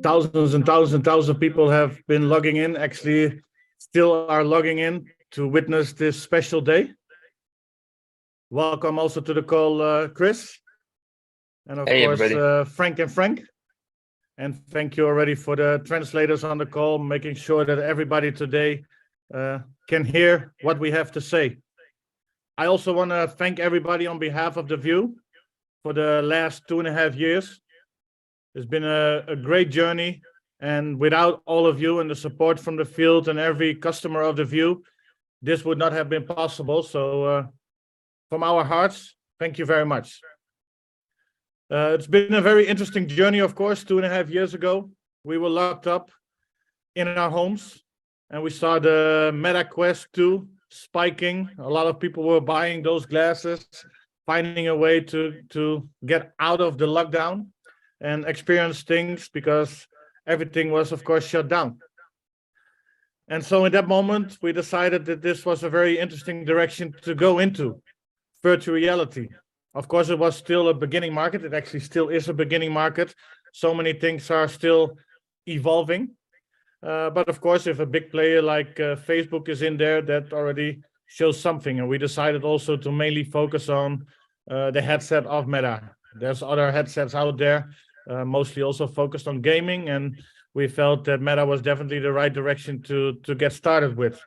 thousands and thousands of people have been logging in, actually still are logging in to witness this special day. Welcome also to the call, Chris. And of course, Frank and Frank. And thank you already for the translators on the call, making sure that everybody today can hear what we have to say. I also want to thank everybody on behalf of The View for the last 2.5 years. It's been a great journey, and without all of you and the support from the field and every customer of The View, this would not have been possible. So from our hearts, thank you very much. It's been a very interesting journey, of course. 2.5 years ago, we were locked up in our homes, and we saw the Meta Quest 2 spiking. A lot of people were buying those glasses, finding a way to get out of the lockdown and experience things, because everything was, of course, shut down. And so in that moment, we decided that this was a very interesting direction to go into, virtual reality. Of course, it was still a beginning market. It actually still is a beginning market. So many things are still evolving. But of course, if a big player like Facebook is in there, that already shows something. And we decided also to mainly focus on the headset of Meta. There's other headsets out there, mostly also focused on gaming. And we felt that Meta was definitely the right direction to get started with.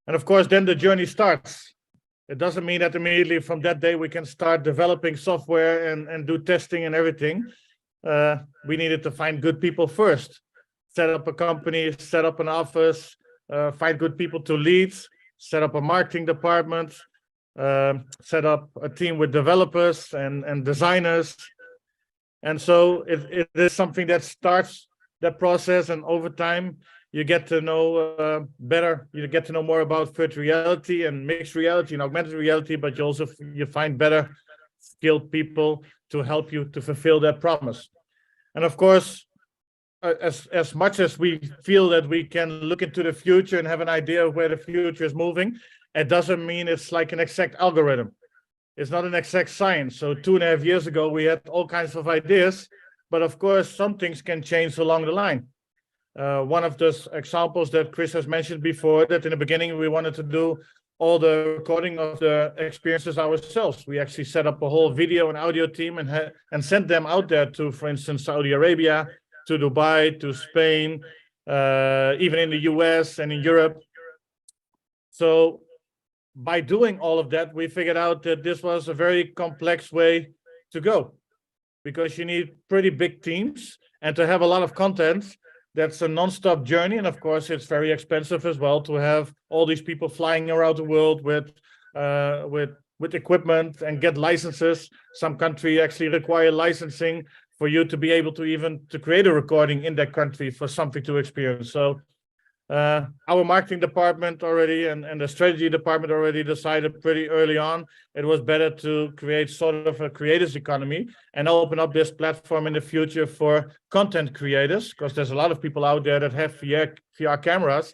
And of course, then the journey starts. It doesn't mean that immediately from that day we can start developing software and do testing and everything. We needed to find good people first. Set up a company, set up an office, find good people to lead, set up a marketing department, set up a team with developers and designers. And so it is something that starts that process, and over time you get to know better, you get to know more about virtual reality and mixed reality and augmented reality, but you find better skilled people to help you to fulfill that promise. And of course, as much as we feel that we can look into the future and have an idea of where the future is moving, it doesn't mean it's like an exact algorithm. It's not an exact science. So 2.5 years ago, we had all kinds of ideas, but of course, some things can change along the line. One of the examples that Chris has mentioned before, that in the beginning we wanted to do all the recording of the experiences ourselves. We actually set up a whole video and audio team and sent them out there to, for instance, Saudi Arabia, to Dubai, to Spain, even in the US and in Europe. So by doing all of that, we figured out that this was a very complex way to go, because you need pretty big teams, and to have a lot of content, that's a non-stop journey. And of course, it's very expensive as well to have all these people flying around the world with equipment and get licenses. Some countries actually require licensing for you to be able to even to create a recording in that country for something to experience. So our marketing department already and the strategy department already decided pretty early on it was better to create sort of a creators economy and open up this platform in the future for content creators, because there's a lot of people out there that have VR cameras,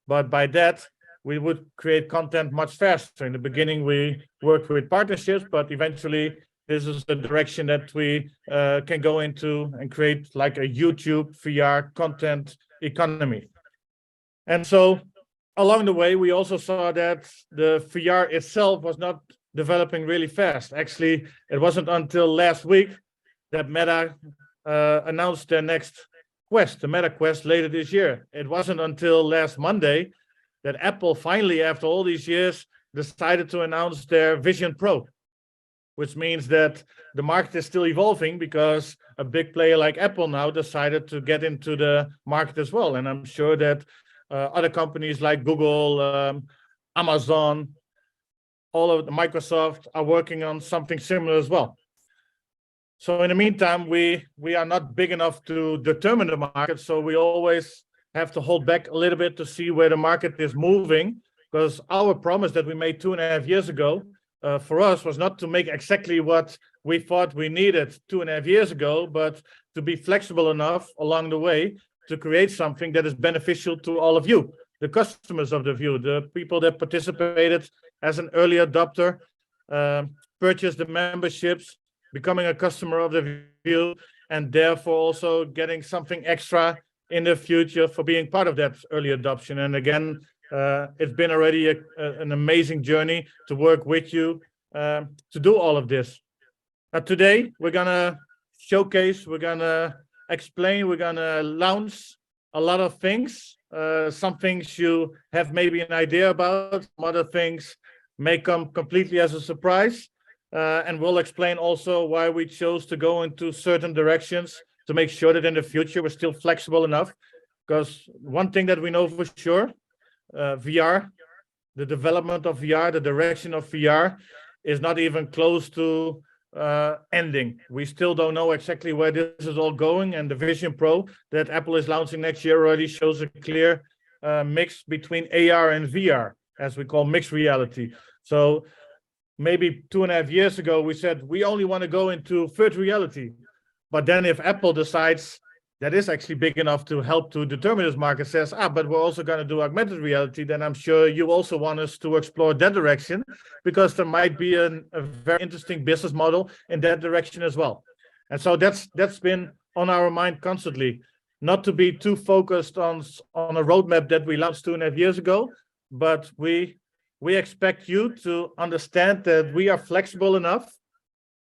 but by that we would create content much faster. In the beginning we worked with partnerships, but eventually this is the direction that we can go into and create like a YouTube VR content economy. And so along the way, we also saw that the VR itself was not developing really fast. Actually, it wasn't until last week that Meta announced their next Quest, the Meta Quest, later this year. It wasn't until last Monday that Apple finally, after all these years, decided to announce their Vision Pro, which means that the market is still evolving, because a big player like Apple now decided to get into the market as well. And I'm sure that other companies like Google, Amazon, all of the Microsoft are working on something similar as well. So in the meantime, we are not big enough to determine the market. So we always have to hold back a little bit to see where the market is moving, because our promise that we made 2.5 years ago for us was not to make exactly what we thought we needed 2.5 years ago, but to be flexible enough along the way to create something that is beneficial to all of you, the customers of The View, the people that participated as an early adopter, purchased the memberships, becoming a customer of The View, and therefore also getting something extra in the future for being part of that early adoption. And again, it's been already an amazing journey to work with you to do all of this. Today, we're going to showcase, we're going to explain, we're going to launch a lot of things. Some things you have maybe an idea about, some other things may come completely as a surprise. And we'll explain also why we chose to go into certain directions to make sure that in the future we're still flexible enough. Because one thing that we know for sure, VR, the development of VR, the direction of VR is not even close to ending. We still don't know exactly where this is all going, and the Vision Pro that Apple is launching next year already shows a clear mix between AR and VR, as we call mixed reality. So maybe 2.5 years ago, we said we only want to go into virtual reality. But then if Apple decides that is actually big enough to help to determine this market, says, but we're also going to do augmented reality, then I'm sure you also want us to explore that direction, because there might be a very interesting business model in that direction as well. And so that's been on our mind constantly, not to be too focused on a roadmap that we launched 2.5 years ago, but we expect you to understand that we are flexible enough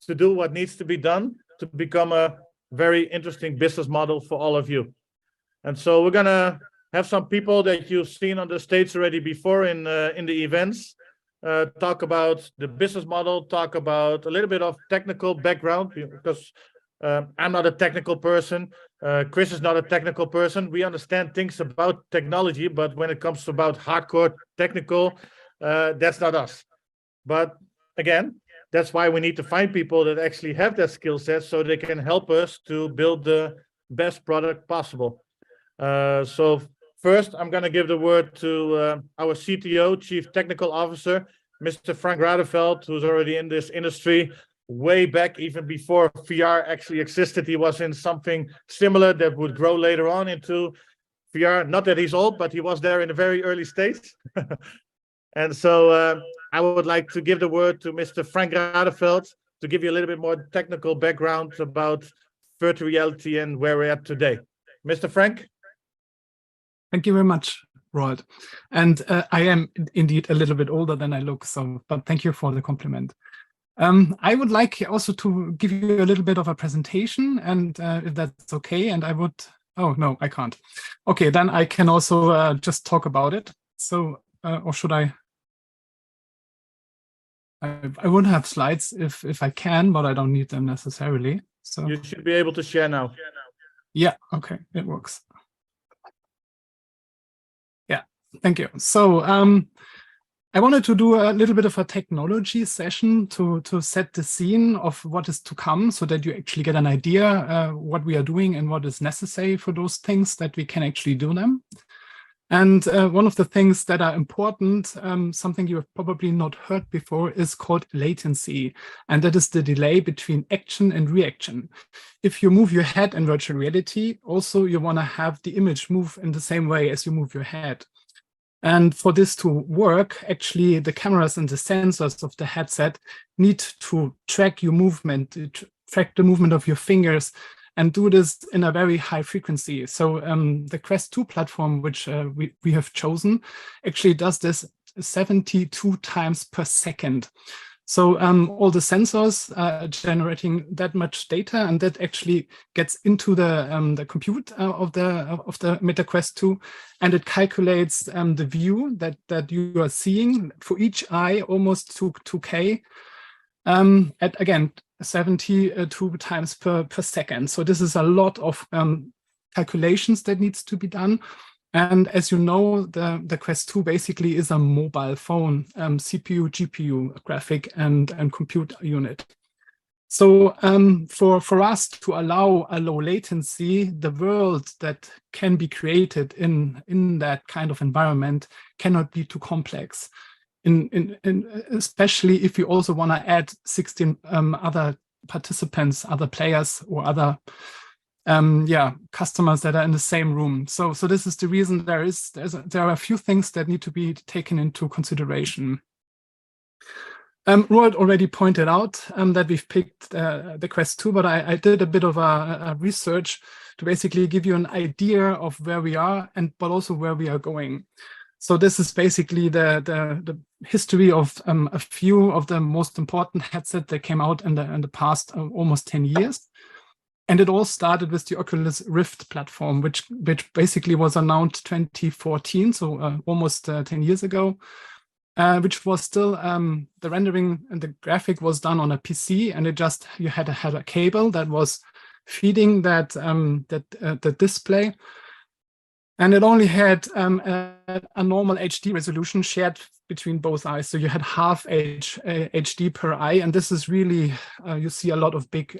to do what needs to be done to become a very interesting business model for all of you. And so we're gonna have some people that you've seen on the stage already before in the events, talk about the business model, talk about a little bit of technical background, because I'm not a technical person. Chris is not a technical person. We understand things about technology, but when it comes to about hardcore technical, that's not us. But again, that's why we need to find people that actually have that skill set so they can help us to build the best product possible. So first, I'm going to give the word to our CTO, Chief Technical Officer, Mr. Frank Radeveld, who's already in this industry way back, even before VR actually existed. He was in something similar that would grow later on into VR. Not that he's old, but he was there in a very early stage. And so I would like to give the word to Mr. Frank Radeveld to give you a little bit more technical background about virtual reality and where we're at today. Mr. Frank? Thank you very much, Rod. And I am indeed a little bit older than I look, but thank you for the compliment. I would like also to give you a little bit of a presentation, and if that's okay, and I would, oh no, I can't. Okay, then I can also just talk about it. So, or should I wouldn't have slides if I can, but I don't need them necessarily. So you should be able to share now. Yeah, okay, it works. Yeah, thank you. So I wanted to do a little bit of a technology session to set the scene of what is to come, so that you actually get an idea what we are doing and what is necessary for those things, that we can actually do them. And one of the things that are important, something you have probably not heard before, is called latency. And that is the delay between action and reaction. If you move your head in virtual reality, also you want to have the image move in the same way as you move your head. And for this to work, actually, the cameras and the sensors of the headset need to track your movement, track the movement of your fingers, and do this in a very high frequency. So the Quest 2 platform, which we have chosen, actually does this 72 times per second. So all the sensors are generating that much data, and that actually gets into the compute of the Meta Quest 2, and it calculates the view that you are seeing for each eye, almost to 2K, at again 72 times per second. So this is a lot of calculations that needs to be done. And as you know, the Quest 2 basically is a mobile phone, CPU, GPU, graphic, and compute unit. So for us to allow a low latency, the world that can be created in that kind of environment cannot be too complex. Especially if you also want to add 16 other participants, other players, or other customers that are in the same room. So this is the reason there are a few things that need to be taken into consideration. Roald already pointed out that we've picked the Quest 2, but I did a bit of a research to basically give you an idea of where we are but also where we are going. So this is basically the history of a few of the most important headsets that came out in the past almost 10 years. And it all started with the Oculus Rift platform, which basically was announced 2014, so almost 10 years ago. Which was still the rendering and the graphic was done on a PC, and you had a cable that was feeding the display, and it only had a normal HD resolution shared between both eyes. So you had half HD per eye, and this is really you see a lot of big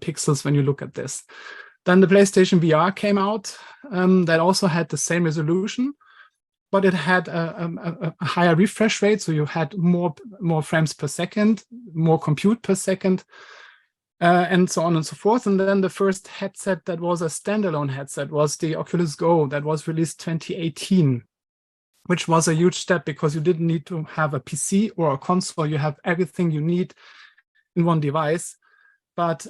pixels when you look at this. Then the PlayStation VR came out that also had the same resolution, but it had a higher refresh rate, so you had more frames per second, more compute per second, and so on and so forth. And then the first headset that was a standalone headset was the Oculus Go that was released 2018, which was a huge step because you didn't need to have a PC or a console. You have everything you need in one device. But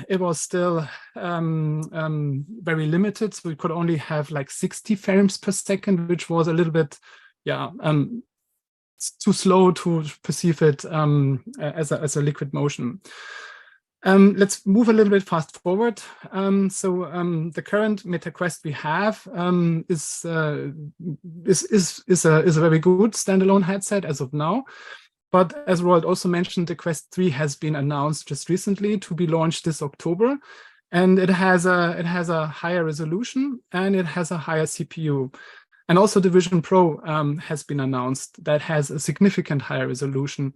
it was still very limited. So we could only have like 60 frames per second, which was a little bit, too slow to perceive it as a liquid motion. Let's move a little bit fast forward. The current MetaQuest we have is a very good standalone headset as of now. But as Roald also mentioned, the Quest 3 has been announced just recently to be launched this October, and it has a higher resolution and it has a higher CPU. And also the Vision Pro has been announced that has a significant higher resolution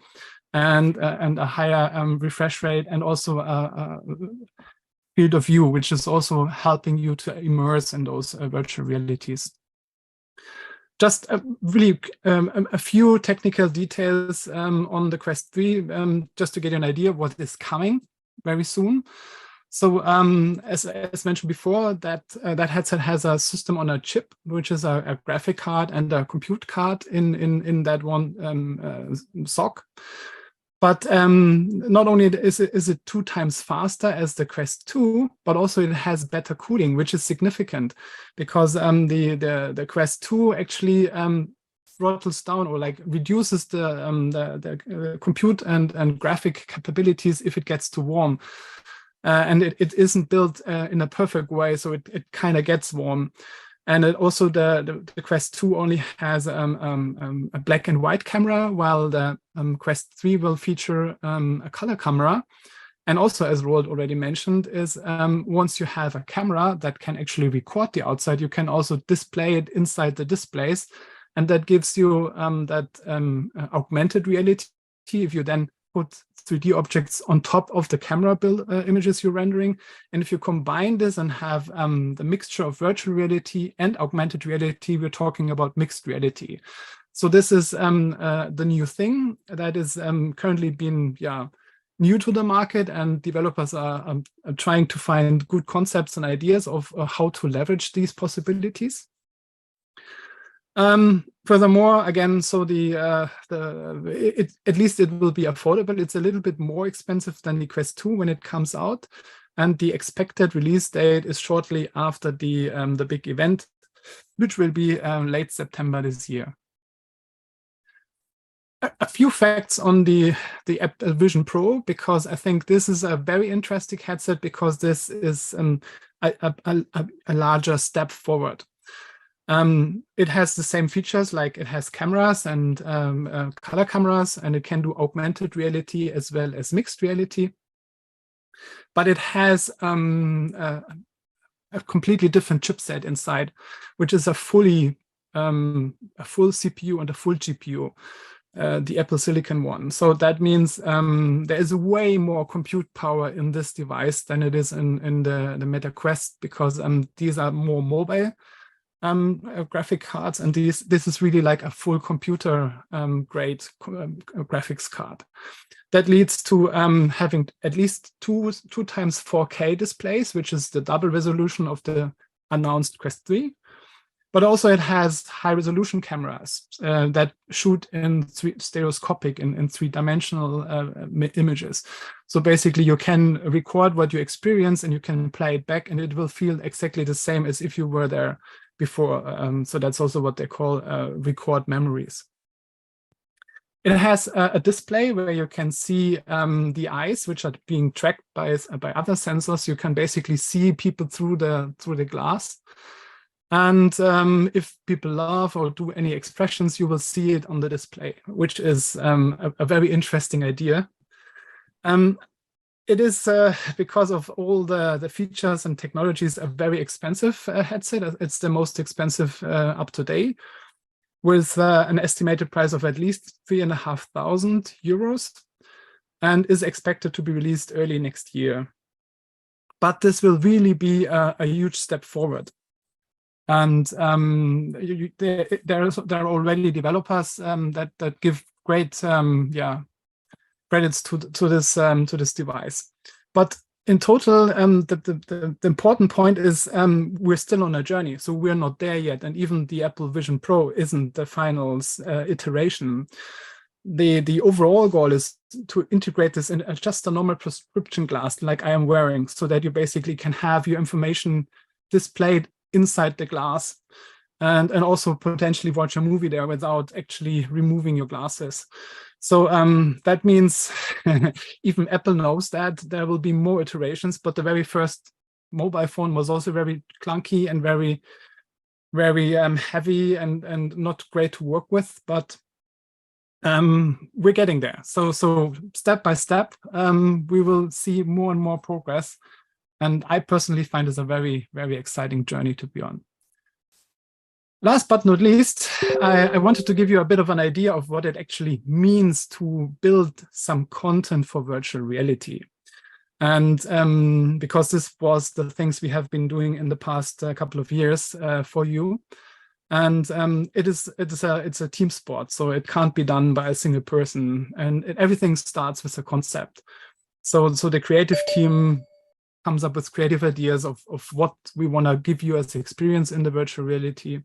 and a higher refresh rate, and also a field of view, which is also helping you to immerse in those virtual realities. Just really a few technical details on the Quest 3, just to get you an idea of what is coming very soon. So as mentioned before, that headset has a system on a chip, which is a graphic card and a compute card in that one SoC. But not only is it 2 times faster as the Quest 2, but also it has better cooling, which is significant because the Quest 2 actually throttles down or like reduces the compute and graphic capabilities if it gets too warm. And it isn't built in a perfect way, so it kind of gets warm. And it also the Quest 2 only has a black and white camera, while the Quest 3 will feature a color camera. And also, as Roald already mentioned, is once you have a camera that can actually record the outside, you can also display it inside the displays. And that gives you that augmented reality. If you then put 3D objects on top of the camera images you're rendering. And if you combine this and have the mixture of virtual reality and augmented reality, we're talking about mixed reality. So this is the new thing that is currently been new to the market, and developers are trying to find good concepts and ideas of how to leverage these possibilities. Furthermore, again, so at least it will be affordable. It's a little bit more expensive than the Quest 2 when it comes out, and the expected release date is shortly after the big event, which will be late September this year. A few facts on the Apple Vision Pro, because I think this is a very interesting headset, because this is a larger step forward. It has the same features, like it has cameras and color cameras, and it can do augmented reality as well as mixed reality. But it has a completely different chipset inside, which is a full CPU and a full GPU, the Apple Silicon one. So that means there is way more compute power in this device than it is in the MetaQuest, because these are more mobile graphic cards, and this is really like a full computer grade graphics card. That leads to having at least two times 4K displays, which is the double resolution of the announced Quest 3. But also it has high resolution cameras that shoot in stereoscopic in three-dimensional images. So basically you can record what you experience and you can play it back and it will feel exactly the same as if you were there before. So that's also what they call record memories. It has a display where you can see the eyes, which are being tracked by other sensors. You can basically see people through the glass. And if people laugh or do any expressions, you will see it on the display, which is a very interesting idea. It is, because of all the features and technologies, a very expensive headset. It's the most expensive up to date, with an estimated price of at least €3,500, and is expected to be released early next year. But this will really be a huge step forward. And there are already developers that give great credits to this device. But in total, the important point is we're still on a journey, so we're not there yet. And even the Apple Vision Pro isn't the final iteration. The overall goal is to integrate this in just a normal prescription glass like I am wearing, so that you basically can have your information displayed inside the glass and also potentially watch a movie there without actually removing your glasses. So that means even Apple knows that there will be more iterations, but the very first mobile phone was also very clunky and very heavy and not great to work with, but we're getting there. So step by step, we will see more and more progress. And I personally find this a very, very exciting journey to be on. Last but not least, I wanted to give you a bit of an idea of what it actually means to build some content for virtual reality. And because this was the things we have been doing in the past couple of years for you. And it's a team sport, so it can't be done by a single person. And everything starts with a concept. So the creative team comes up with creative ideas of what we want to give you as experience in the virtual reality.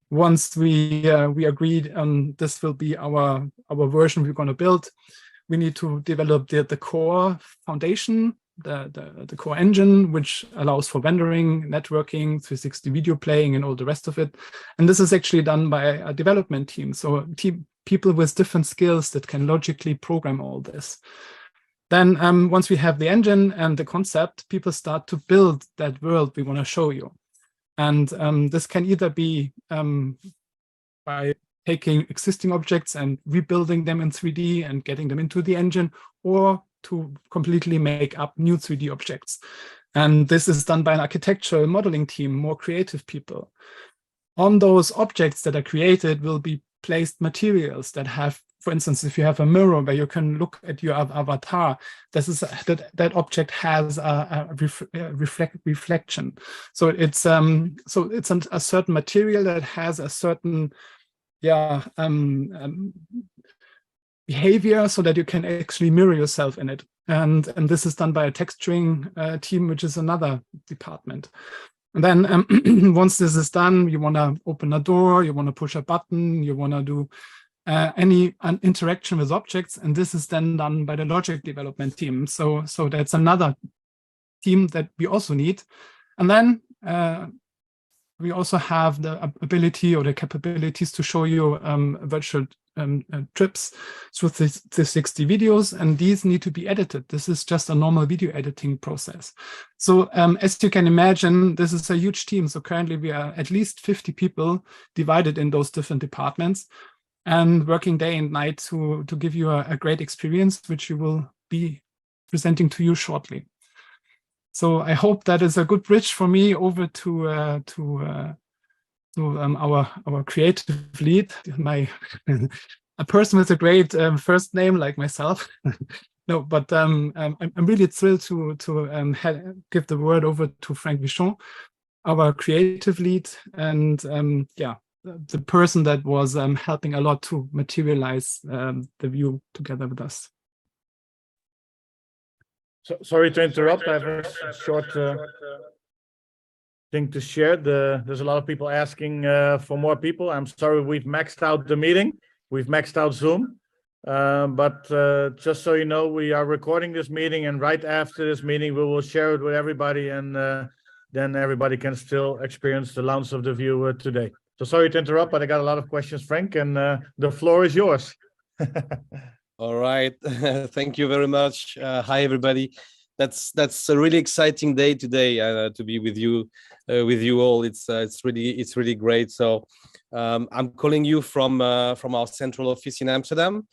Once we agreed this will be our version we're going to build, we need to develop the core foundation, the core engine, which allows for rendering, networking, 360 video playing, and all the rest of it. And this is actually done by a development team, so people with different skills that can logically program all this. Then once we have the engine and the concept, people start to build that world we want to show you. And this can either be by taking existing objects and rebuilding them in 3D and getting them into the engine, or to completely make up new 3D objects. And this is done by an architectural modeling team, more creative people. On those objects that are created will be placed materials that have, for instance, if you have a mirror where you can look at your avatar, that object has a reflection. So it's a certain material that has a certain behavior, so that you can actually mirror yourself in it. And this is done by a texturing team, which is another department. And then once this is done, you want to open a door, you want to push a button, you want to do any interaction with objects, and this is then done by the logic development team. So that's another team that we also need. And then we also have the ability or the capabilities to show you virtual trips through 360 videos, and these need to be edited. This is just a normal video editing process. So as you can imagine, this is a huge team. So currently we are at least 50 people divided in those different departments and working day and night to give you a great experience, which we will be presenting to you shortly. So I hope that is a good bridge for me over to our creative lead, a person with a great first name like myself. No, but I'm really thrilled to give the word over to Frank Vichon, our creative lead, and the person that was helping a lot to materialize the view together with us. Sorry to interrupt. I have a short thing to share. There's a lot of people asking for more people. I'm sorry, we've maxed out the meeting. We've maxed out Zoom. But just so you know, we are recording this meeting, and right after this meeting, we will share it with everybody, and then everybody can still experience the launch of the view today. So sorry to interrupt, but I got a lot of questions, Frank, and the floor is yours. All right, thank you very much. Hi, everybody. That's a really exciting day today to be with you all. It's really great. So I'm calling you from our central office in Amsterdam,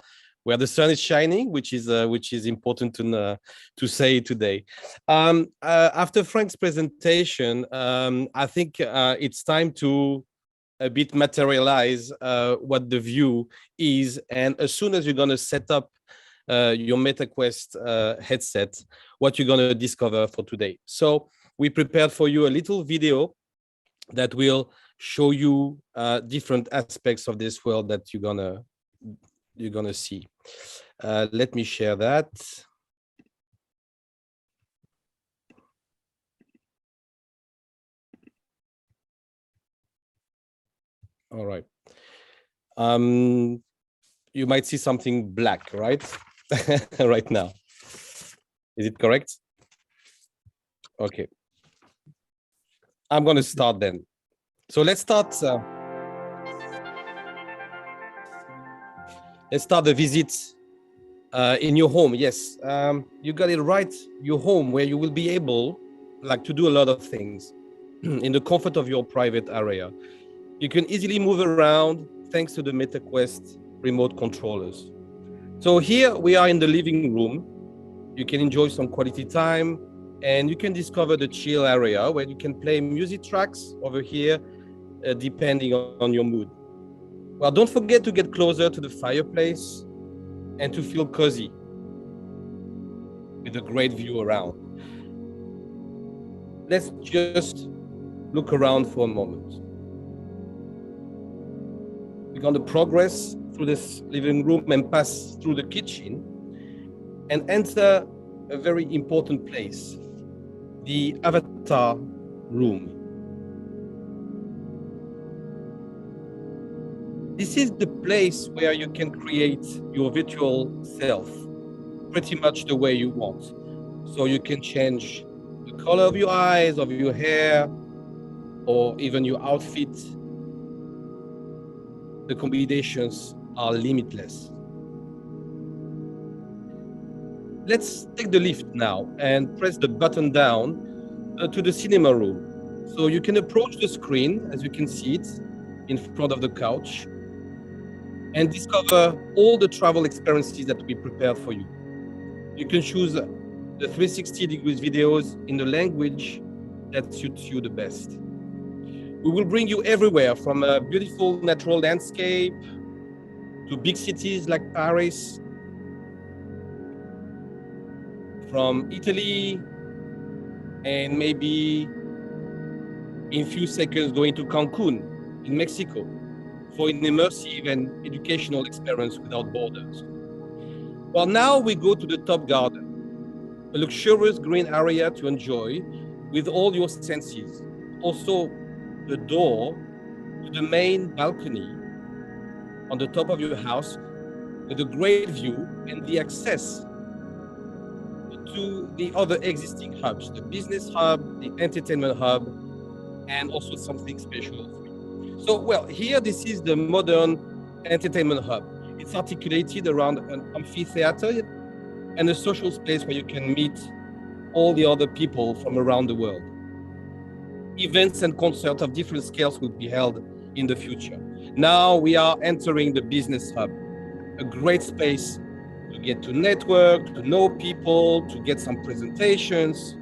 where the sun is shining, which is important to say today. After Frank's presentation, I think it's time to a bit materialize what the view is, and as soon as you're going to set up your MetaQuest headset, what you're going to discover for today. So we prepared for you a little video that will show you different aspects of this world that you're gonna see. Let me share that. All right. You might see something black, right? Right now. Is it correct? Okay. I'm going to start then. So let's start the visit in your home. Yes, you got it right. Your home, where you will be able to do a lot of things in the comfort of your private area. You can easily move around thanks to the MetaQuest remote controllers. So here we are in the living room. You can enjoy some quality time, and you can discover the chill area where you can play music tracks over here, depending on your mood. Well, don't forget to get closer to the fireplace and to feel cozy with a great view around. Let's just look around for a moment. We're going to progress through this living room and pass through the kitchen and enter a very important place, the avatar room. This is the place where you can create your virtual self pretty much the way you want. So you can change the color of your eyes, of your hair, or even your outfit. The combinations are limitless. Let's take the lift now and press the button down to the cinema room. So you can approach the screen, as you can see it, in front of the couch, and discover all the travel experiences that we prepared for you. You can choose the 360 degrees videos in the language that suits you the best. We will bring you everywhere, from a beautiful natural landscape to big cities like Paris, from Italy, and maybe in a few seconds going to Cancun in Mexico for an immersive and educational experience without borders. Well, now we go to the top garden, a luxurious green area to enjoy with all your senses. Also, the door to the main balcony on the top of your house with a great view and the access to the other existing hubs, the business hub, the entertainment hub, and also something special for you. So, well, here this is the modern entertainment hub. It's articulated around an amphitheater and a social space where you can meet all the other people from around the world. Events and concerts of different scales will be held in the future. Now we are entering the business hub, a great space to get to network, to know people, to get some presentations.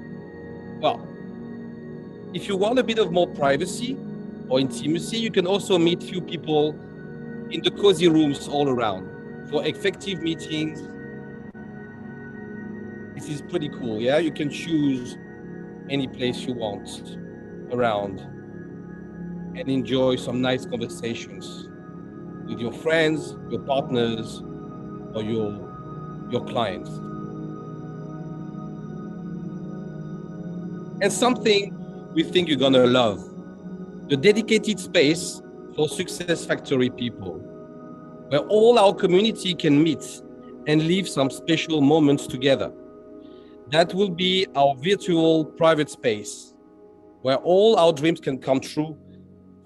Well, if you want a bit of more privacy or intimacy, you can also meet few people in the cozy rooms all around for effective meetings. This is pretty cool, yeah? You can choose any place you want around and enjoy some nice conversations with your friends, your partners, or your clients. And something we think you're gonna love. The dedicated space for Success Factory people, where all our community can meet and live some special moments together. That will be our virtual private space, where all our dreams can come true,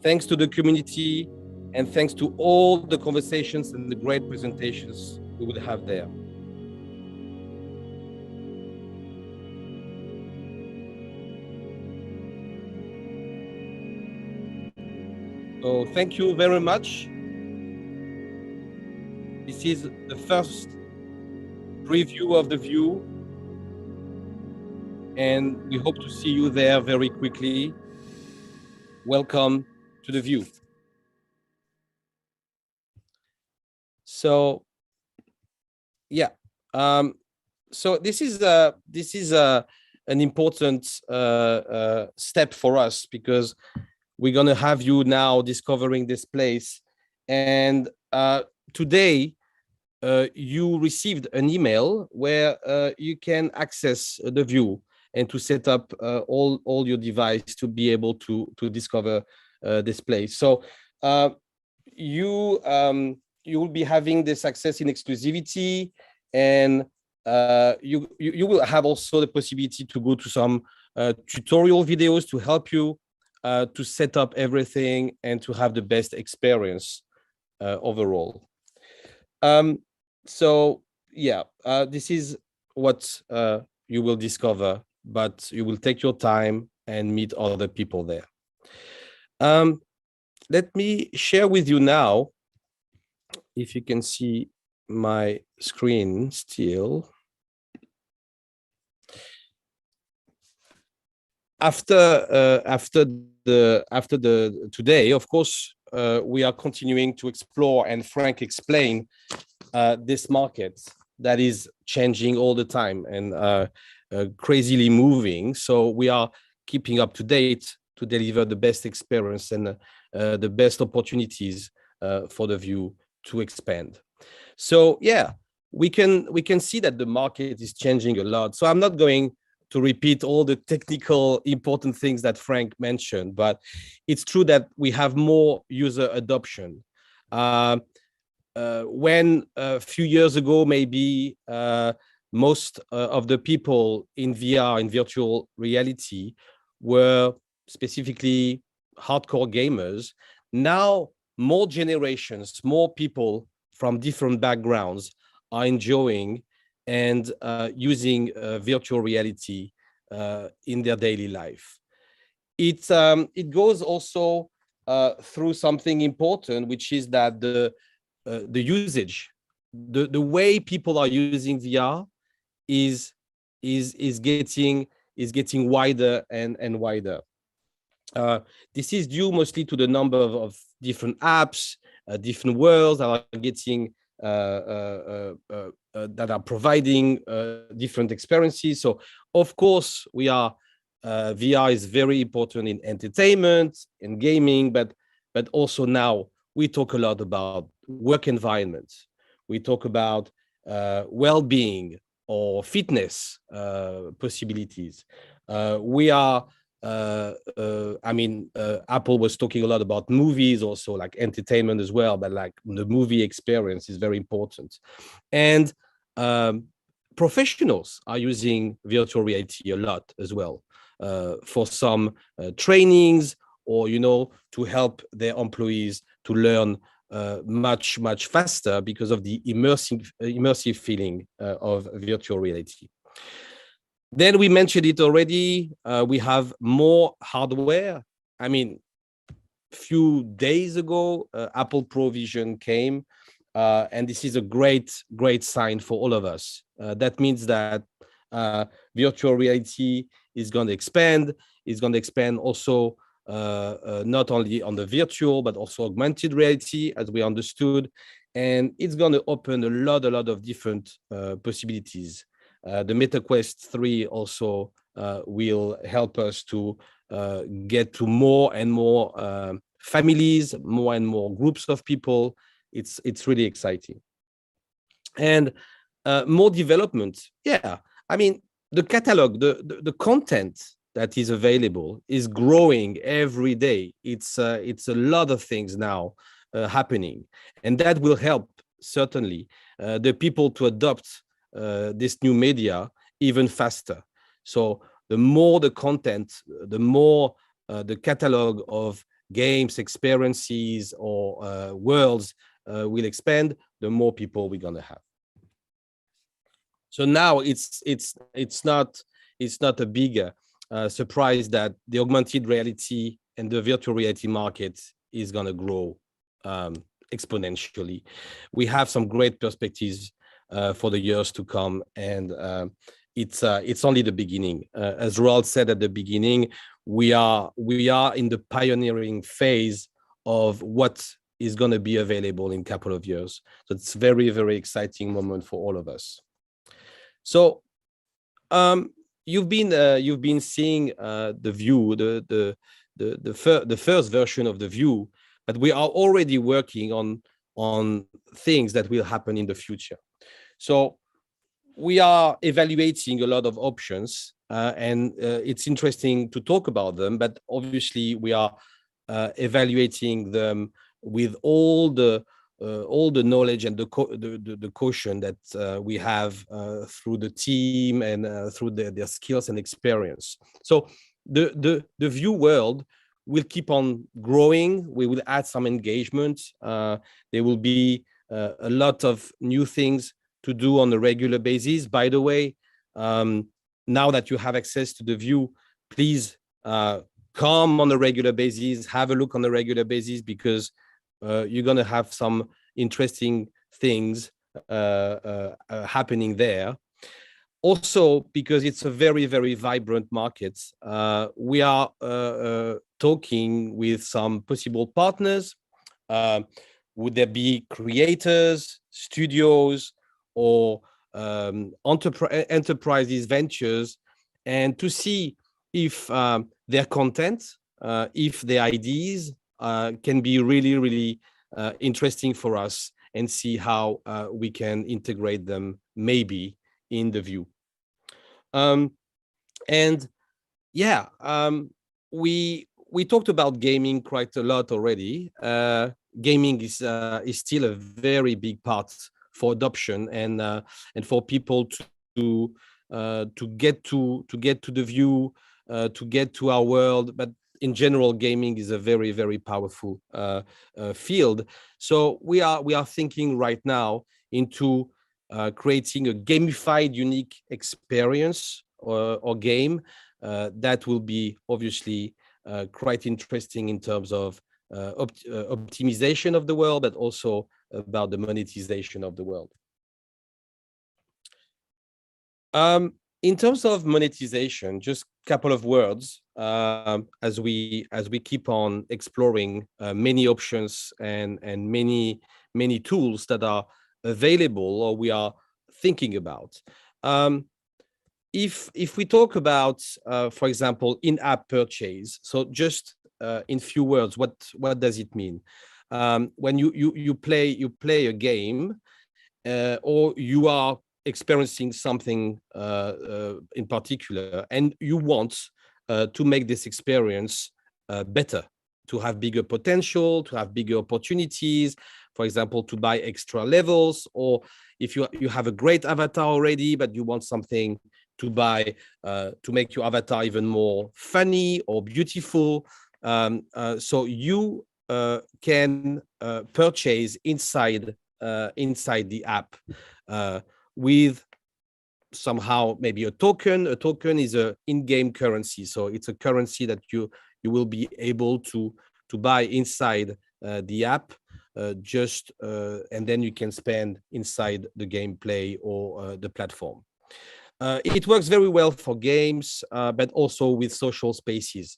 thanks to the community and thanks to all the conversations and the great presentations we will have there. So thank you very much. This is the first preview of the view, and we hope to see you there very quickly. Welcome to the view. So, yeah, so this is an important step for us, because we're going to have you now discovering this place. And today, you received an email where you can access the view and to set up all your device to be able to discover this place. So you will be having this access in exclusivity, and you will have also the possibility to go to some tutorial videos to help you to set up everything and to have the best experience overall. So yeah, this is what you will discover, but you will take your time and meet other people there. Let me share with you now, if you can see my screen still. After today, of course, we are continuing to explore, and Frank explain this market that is changing all the time and crazily moving. So we are keeping up to date to deliver the best experience and the best opportunities for the view to expand. So yeah, we can see that the market is changing a lot. So I'm not going to repeat all the technical important things that Frank mentioned, but it's true that we have more user adoption. When a few years ago, maybe most of the people in VR, in virtual reality, were specifically hardcore gamers. Now, more generations, more people from different backgrounds are enjoying and using virtual reality in their daily life. It goes also through something important, which is that the usage, the way people are using VR is getting wider and wider. This is due mostly to the number of different apps, different worlds that are getting that are providing different experiences. So of course VR is very important in entertainment, in gaming, but also now we talk a lot about work environments. We talk about well-being or fitness possibilities. Apple was talking a lot about movies, also like entertainment as well, but like the movie experience is very important. And professionals are using virtual reality a lot as well for some trainings, or, to help their employees to learn much faster because of the immersive feeling of virtual reality. Then we mentioned it already, we have more hardware. I mean, few days ago, Apple Pro Vision came, and this is a great sign for all of us. That means that virtual reality is going to expand. It's going to expand also not only on the virtual, but also augmented reality, as we understood. And it's going to open a lot of different possibilities. The MetaQuest 3 also will help us to get to more and more families, more and more groups of people. It's really exciting. And more development. Yeah, I mean, the catalog, the content that is available is growing every day. It's a lot of things now happening, and that will help certainly the people to adopt this new media even faster. So the more the content, the more the catalog of games, experiences, or worlds will expand, the more people we're gonna have. So now it's not a big surprise that the augmented reality and the virtual reality market is gonna grow exponentially. We have some great perspectives for the years to come, and it's only the beginning. As Roald said at the beginning, we are in the pioneering phase of what is going to be available in a couple of years. So it's very, very exciting moment for all of us. So you've been seeing the View, the first version of the View, but we are already working on things that will happen in the future. So we are evaluating a lot of options, and it's interesting to talk about them, but obviously we are evaluating them with all the knowledge and the caution that we have through the team and through their skills and experience. So the View world will keep on growing. We will add some engagement. There will be a lot of new things to do on a regular basis. By the way, now that you have access to the View, please come on a regular basis, have a look on a regular basis, because you're going to have some interesting things happening there. Also, because it's a very, very vibrant market, we are talking with some possible partners. Would there be creators, studios, or enterprises, ventures, and to see if their content, if their ideas can be really, really interesting for us, and see how we can integrate them maybe in the View. And yeah, we talked about gaming quite a lot already. Gaming is still a very big part for adoption and for people to get to the View, to get to our world. But in general, gaming is a very, very powerful field. So we are thinking right now into creating a gamified, unique experience or game that will be obviously quite interesting in terms of optimization of the world, but also about the monetization of the world. In terms of monetization, just a couple of words as we keep on exploring many options and many tools that are available or we are thinking about. If we talk about, for example, in-app purchase, so just in few words, what does it mean? When you play a game, or you are experiencing something in particular, and you want to make this experience better, to have bigger potential, to have bigger opportunities, for example, to buy extra levels, or if you have a great avatar already, but you want something to buy to make your avatar even more funny or beautiful. So you can purchase inside the app with somehow maybe a token. A token is a in-game currency, so it's a currency that you will be able to buy inside the app, and then you can spend inside the gameplay or the platform. It works very well for games, but also with social spaces,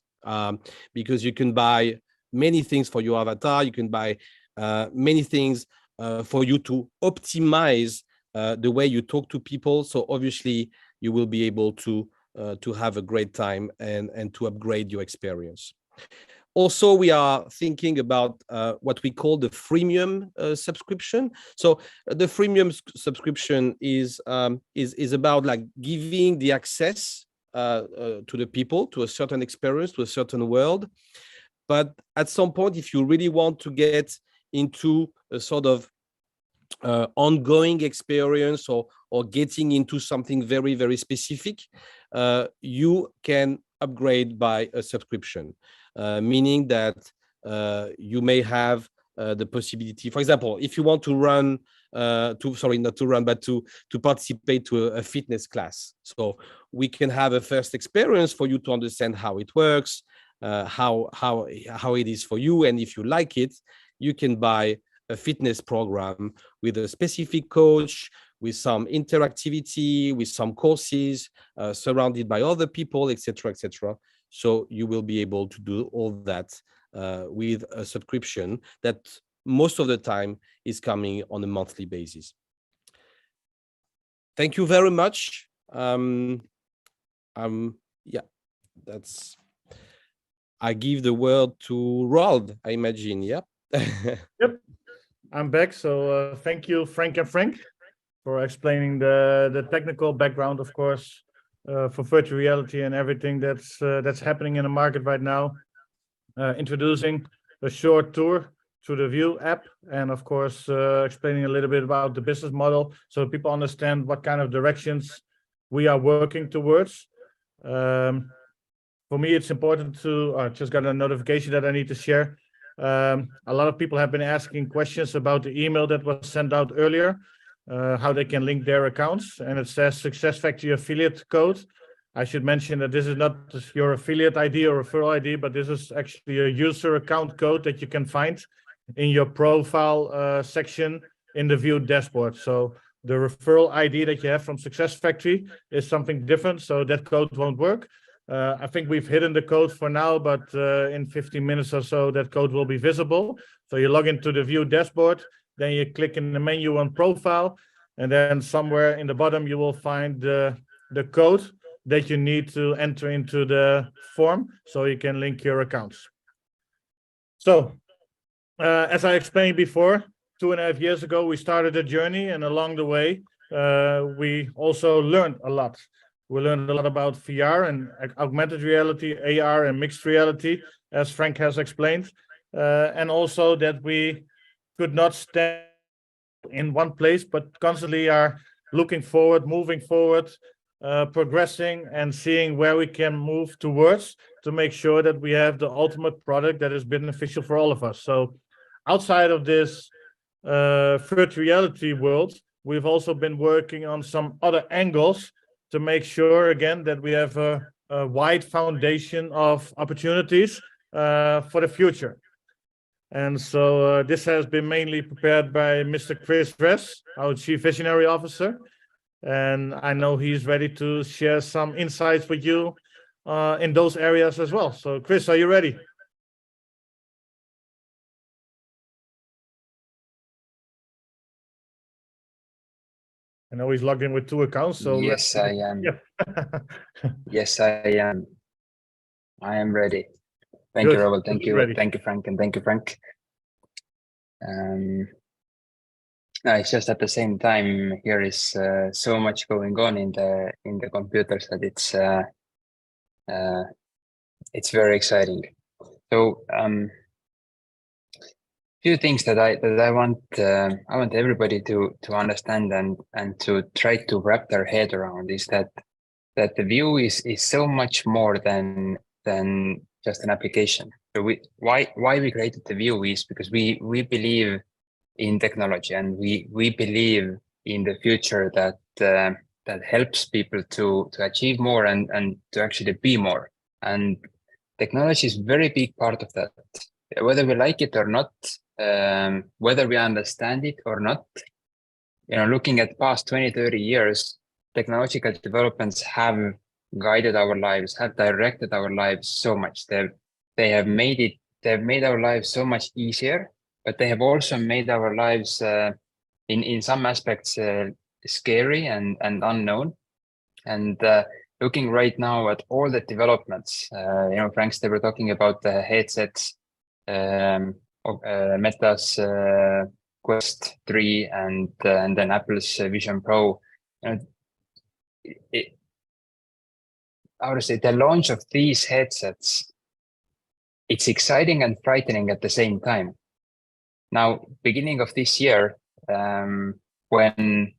because you can buy many things for your avatar. You can buy many things for you to optimize the way you talk to people. So obviously you will be able to have a great time and to upgrade your experience. Also, we are thinking about what we call the freemium subscription. So the freemium subscription is about like giving the access to the people, to a certain experience, to a certain world. But at some point, if you really want to get into a sort of ongoing experience or getting into something very, very specific, you can upgrade by a subscription, meaning that you may have the possibility, for example, if you want to run, not to run, but to participate to a fitness class. So we can have a first experience for you to understand how it works, how it is for you, and if you like it, you can buy a fitness program with a specific coach, with some interactivity, with some courses, surrounded by other people, etc., etc. So you will be able to do all that with a subscription that most of the time is coming on a monthly basis. Thank you very much. Yeah, that's. I give the word to Roald, I imagine. Yeah. Yep, I'm back. So thank you, Frank and Frank, for explaining the technical background, of course, for virtual reality and everything that's happening in the market right now. Introducing a short tour through the View app, and of course explaining a little bit about the business model so people understand what kind of directions we are working towards. For me, it's important to, I just got a notification that I need to share. A lot of people have been asking questions about the email that was sent out earlier, how they can link their accounts, and it says SuccessFactory affiliate code. I should mention that this is not your affiliate ID or referral ID, but this is actually a user account code that you can find in your profile section in the View dashboard. So the referral ID that you have from SuccessFactory is something different, so that code won't work. I think we've hidden the code for now, but in 15 minutes or so, that code will be visible. So you log into the View dashboard, then you click in the menu on profile, and then somewhere in the bottom, you will find the code that you need to enter into the form so you can link your accounts. So as I explained before, 2.5 years ago, we started a journey, and along the way, we also learned a lot. We learned a lot about VR and augmented reality, AR and mixed reality, as Frank has explained, and also that we could not stand in one place, but constantly are looking forward, moving forward, progressing and seeing where we can move towards to make sure that we have the ultimate product that is beneficial for all of us. So outside of this virtual reality world, we've also been working on some other angles to make sure, again, that we have a wide foundation of opportunities for the future. And so this has been mainly prepared by Mr. Chris Ress, our Chief Visionary Officer. And I know he's ready to share some insights with you in those areas as well. So Chris, are you ready? I know he's logged in with 2 accounts. So yes, I am. Yeah. Yes, I am. I am ready. Thank you, Robert. Thank you. Thank you, Frank. And thank you, Frank. No, it's just at the same time here is so much going on in the computers that it's very exciting. So few things that I want everybody to understand and to try to wrap their head around is that the View is so much more than just an application. So why we created the View is because we believe in technology, and we believe in the future that helps people to achieve more and to actually be more. And technology is a very big part of that. Whether we like it or not, whether we understand it or not, looking at past 20, 30 years, technological developments have guided our lives, have directed our lives so much. They have made our lives so much easier, but they have also made our lives in some aspects scary and unknown. And looking right now at all the developments, Frank, they were talking about the headsets, Meta's Quest 3 and then Apple's Vision Pro. how to say, the launch of these headsets, it's exciting and frightening at the same time. Now, beginning of this year, when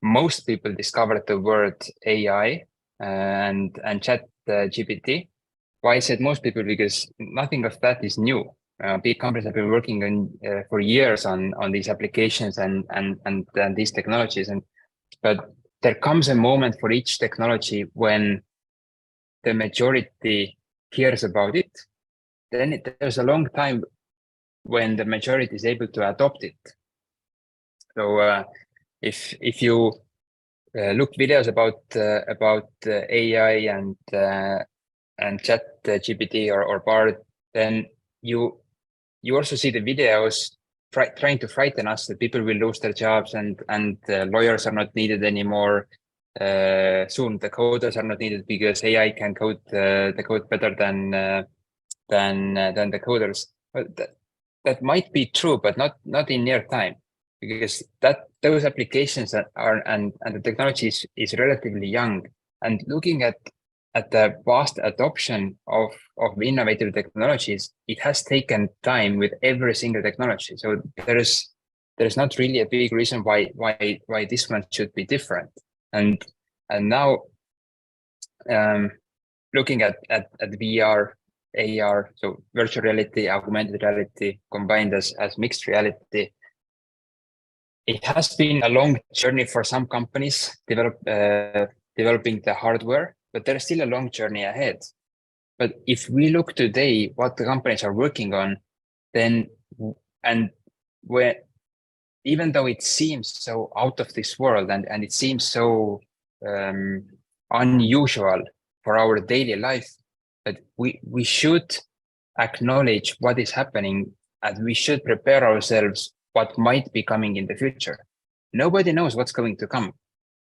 most people discovered the word AI and chat GPT. Why I said most people? Because nothing of that is new. Big companies have been working on for years on these applications and these technologies. But there comes a moment for each technology when the majority hears about it. Then there's a long time when the majority is able to adopt it. So if you look videos about AI and chat GPT or Bard, then you also see the videos trying to frighten us that people will lose their jobs and lawyers are not needed anymore. Soon the coders are not needed because AI can code the code better than the coders. But that might be true, but not in near time, because those applications are and the technology is relatively young. And looking at the vast adoption of innovative technologies, it has taken time with every single technology. So there's not really a big reason why this one should be different. And now looking at VR, AR, so virtual reality, augmented reality combined as mixed reality, it has been a long journey for some companies developing the hardware, but there's still a long journey ahead. But if we look today, what the companies are working on, then even though it seems so out of this world and it seems so unusual for our daily life, but we should acknowledge what is happening and we should prepare ourselves what might be coming in the future. Nobody knows what's going to come.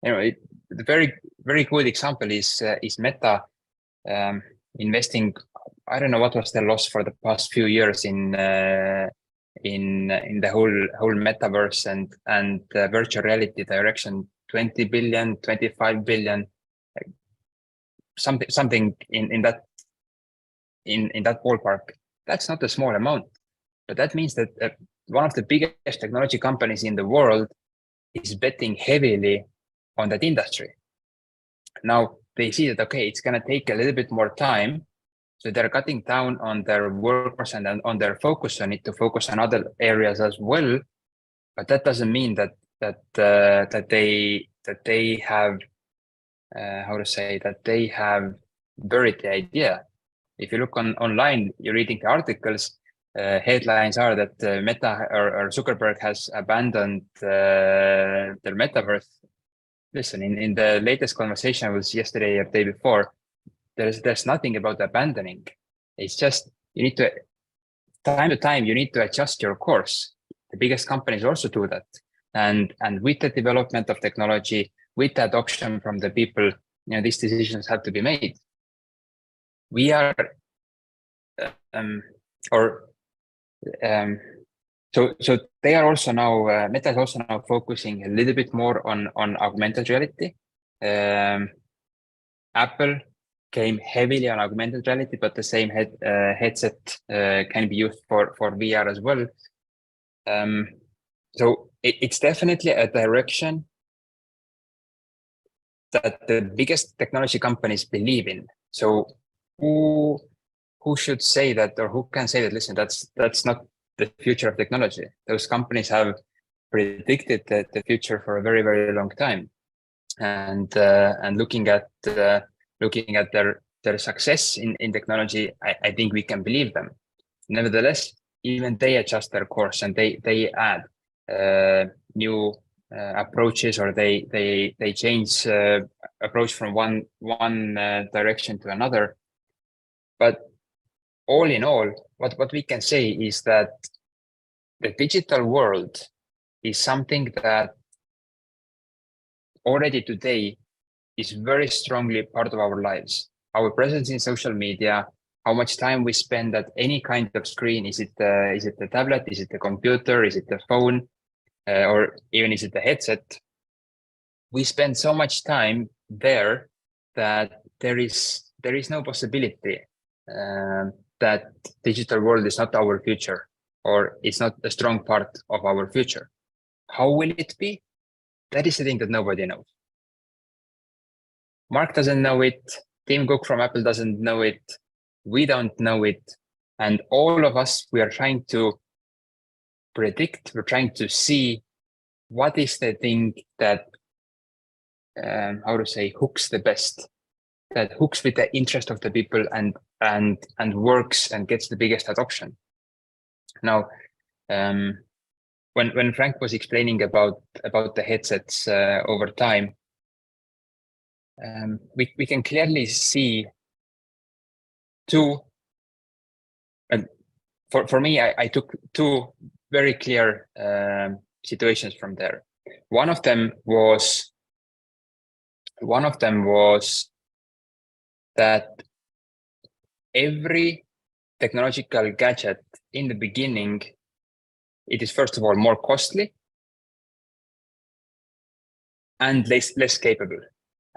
The very, very good example is Meta investing. I don't know what was the loss for the past few years in the whole metaverse and virtual reality direction. 20 billion, 25 billion, something in that ballpark. That's not a small amount, but that means that one of the biggest technology companies in the world is betting heavily on that industry. Now they see that, okay, it's going to take a little bit more time. So they're cutting down on their workforce and on their focus on it to focus on other areas as well. But that doesn't mean that they have they have buried the idea. If you look online, you're reading the articles, headlines are that Meta or Zuckerberg has abandoned their metaverse. Listen, in the latest conversation was yesterday or the day before, there's nothing about abandoning. It's just you need to time to time you need to adjust your course. The biggest companies also do that, and with the development of technology, with the adoption from the people, these decisions have to be made. We are so they are also now Meta is also now focusing a little bit more on augmented reality. Apple came heavily on augmented reality, but the same headset can be used for VR as well. So it's definitely a direction that the biggest technology companies believe in. So who should say that, or who can say that, listen, that's not the future of technology? Those companies have predicted the future for a very, very long time. And looking at their success in technology, I think we can believe them. Nevertheless, even they adjust their course and they add new approaches, or they change approach from one direction to another. But all in all, what we can say is that the digital world is something that already today is very strongly part of our lives. Our presence in social media, how much time we spend at any kind of screen. Is it the tablet? Is it the computer? Is it the phone? Or even is it the headset? We spend so much time there that there is no possibility that digital world is not our future, or it's not a strong part of our future. How will it be? That is the thing that nobody knows. Mark doesn't know it. Tim Cook from Apple doesn't know it. We don't know it. And all of us, we are trying to predict, we're trying to see what is the thing that, how to say, hooks the best, that hooks with the interest of the people and works and gets the biggest adoption. Now, when Frank was explaining about the headsets over time, we can clearly see two. And for me, I took two very clear situations from there. One of them was that every technological gadget in the beginning, it is first of all more costly and less capable.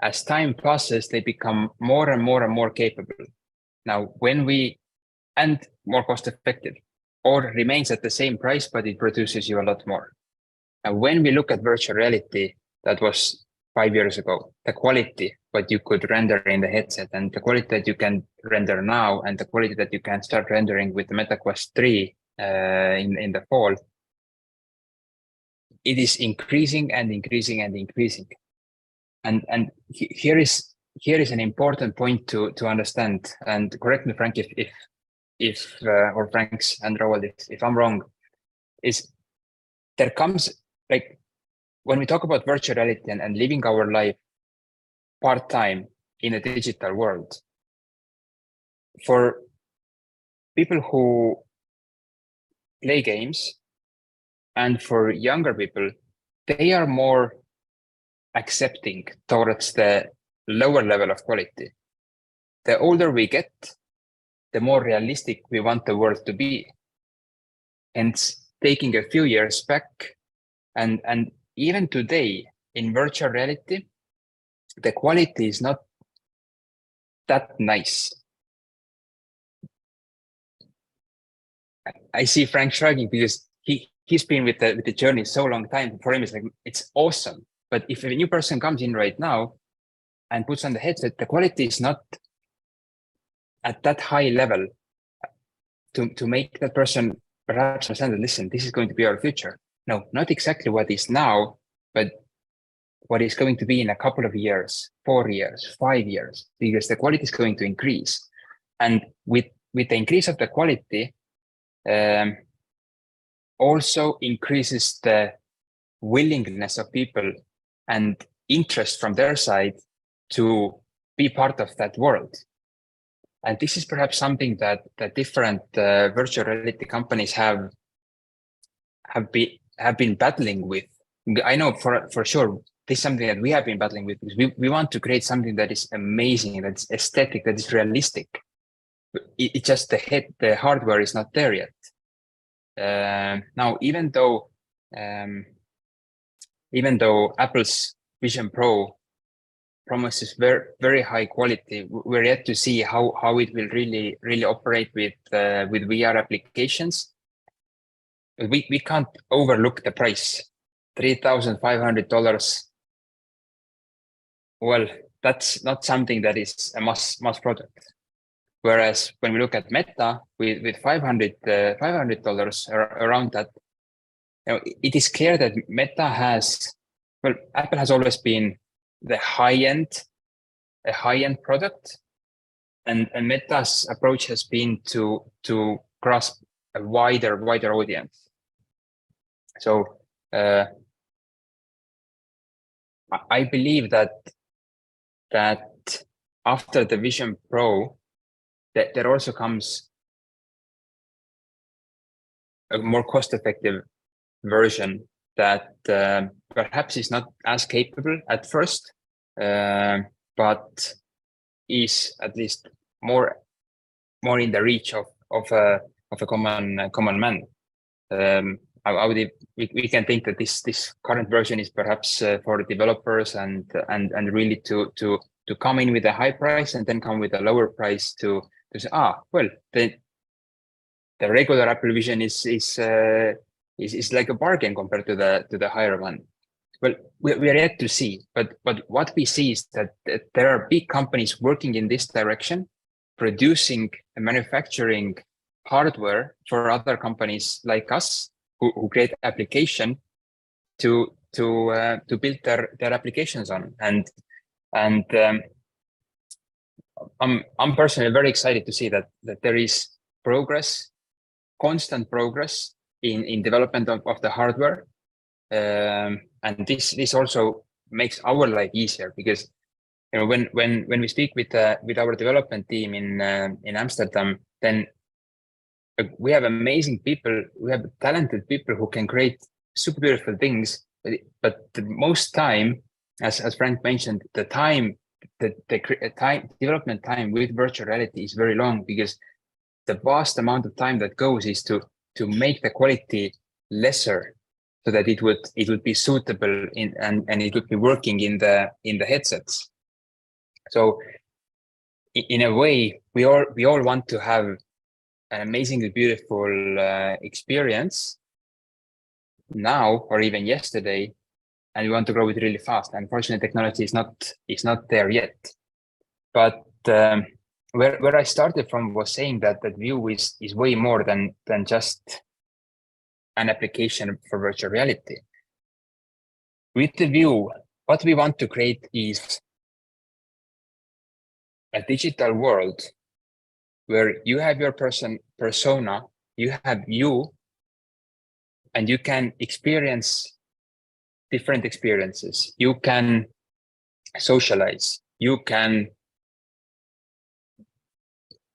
As time passes, they become more and more and more capable. Now, and more cost effective, or remains at the same price, but it produces you a lot more. Now, when we look at virtual reality, that was 5 years ago, the quality, what you could render in the headset, and the quality that you can render now, and the quality that you can start rendering with the MetaQuest 3 in the fall, it is increasing and increasing and increasing. And here is an important point to understand. And correct me, Frank, if or Frank's and Roald, if I'm wrong, is there comes, like, when we talk about virtual reality and living our life part-time in a digital world, for people who play games and for younger people, they are more accepting towards the lower level of quality. The older we get, the more realistic we want the world to be. Hence, taking a few years back, and even today in virtual reality, the quality is not that nice. I see Frank shrugging because he's been with the journey so long time. For him, it's like, it's awesome. But if a new person comes in right now and puts on the headset, the quality is not at that high level to make that person perhaps understand that, listen, this is going to be our future. No, not exactly what is now, but what is going to be in a couple of years, 4 years, 5 years, because the quality is going to increase. And with the increase of the quality, also increases the willingness of people and interest from their side to be part of that world. And this is perhaps something that different virtual reality companies have been battling with. I know for sure this is something that we have been battling with, because we want to create something that is amazing, that's aesthetic, that is realistic. It's just the hardware is not there yet. Now, even though Apple's Vision Pro promises very high quality, we're yet to see how it will really operate with VR applications. We can't overlook the price, $3,500. Well, that's not something that is a mass product. Whereas when we look at Meta with $500 around that, it is clear that Meta has, well, Apple has always been a high-end product, and Meta's approach has been to grasp a wider audience. So I believe that after the Vision Pro, that there also comes a more cost-effective version that perhaps is not as capable at first, but is at least more in the reach of a common man. We can think that this current version is perhaps for the developers and really to come in with a high price and then come with a lower price to say, well, the regular Apple Vision is like a bargain compared to the higher one. Well, we are yet to see, but what we see is that there are big companies working in this direction, producing and manufacturing hardware for other companies like us who create application to build their applications on. And I'm personally very excited to see that there is progress, constant progress in development of the hardware. And this also makes our life easier, because when we speak with our development team in Amsterdam, then we have amazing people, we have talented people who can create super beautiful things, but the most time, as Frank mentioned, the development time with virtual reality is very long, because the vast amount of time that goes is to make the quality lesser, so that it would be suitable and it would be working in the headsets. So in a way, we all want to have an amazingly beautiful experience now or even yesterday, and we want to grow it really fast. Unfortunately, technology is not there yet. But where I started from was saying that View is way more than just an application for virtual reality. With the View, what we want to create is a digital world where you have your persona, you have you, and you can experience different experiences. You can socialize, you can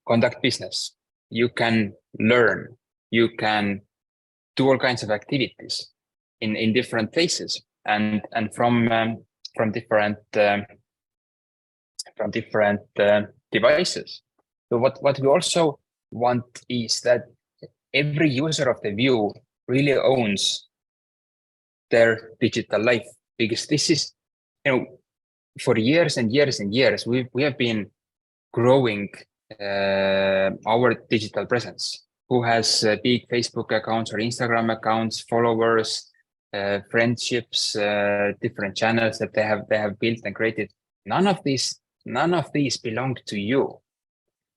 conduct business, you can learn, you can do all kinds of activities in different places and from different devices. So what we also want is that every user of the View really owns their digital life, because this is, for years and years and years, we have been growing our digital presence. Who has big Facebook accounts or Instagram accounts, followers, friendships, different channels that they have built and created. None of these belong to you.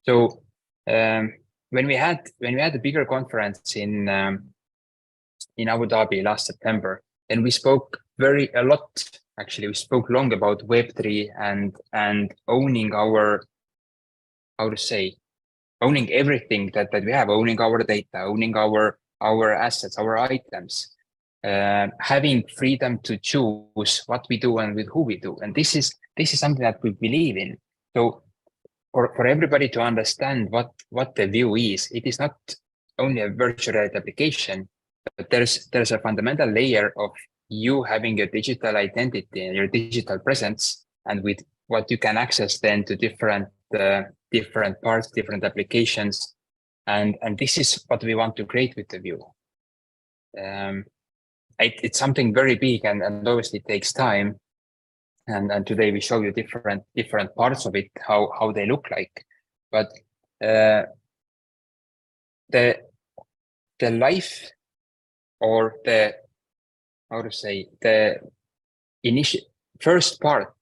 So when we had a bigger conference in Abu Dhabi last September, and we spoke a lot. Actually, we spoke long about Web3 and owning our, owning everything that we have, owning our data, owning our assets, our items, having freedom to choose what we do and with who we do. And this is something that we believe in. So for everybody to understand what the View is, it is not only a virtual reality application, but there's a fundamental layer of you having your digital identity and your digital presence, and with what you can access then to different parts, different applications, and this is what we want to create with the View. It's something very big, and obviously it takes time. And today we show you different parts of it, how they look like. But the life, or the initial first part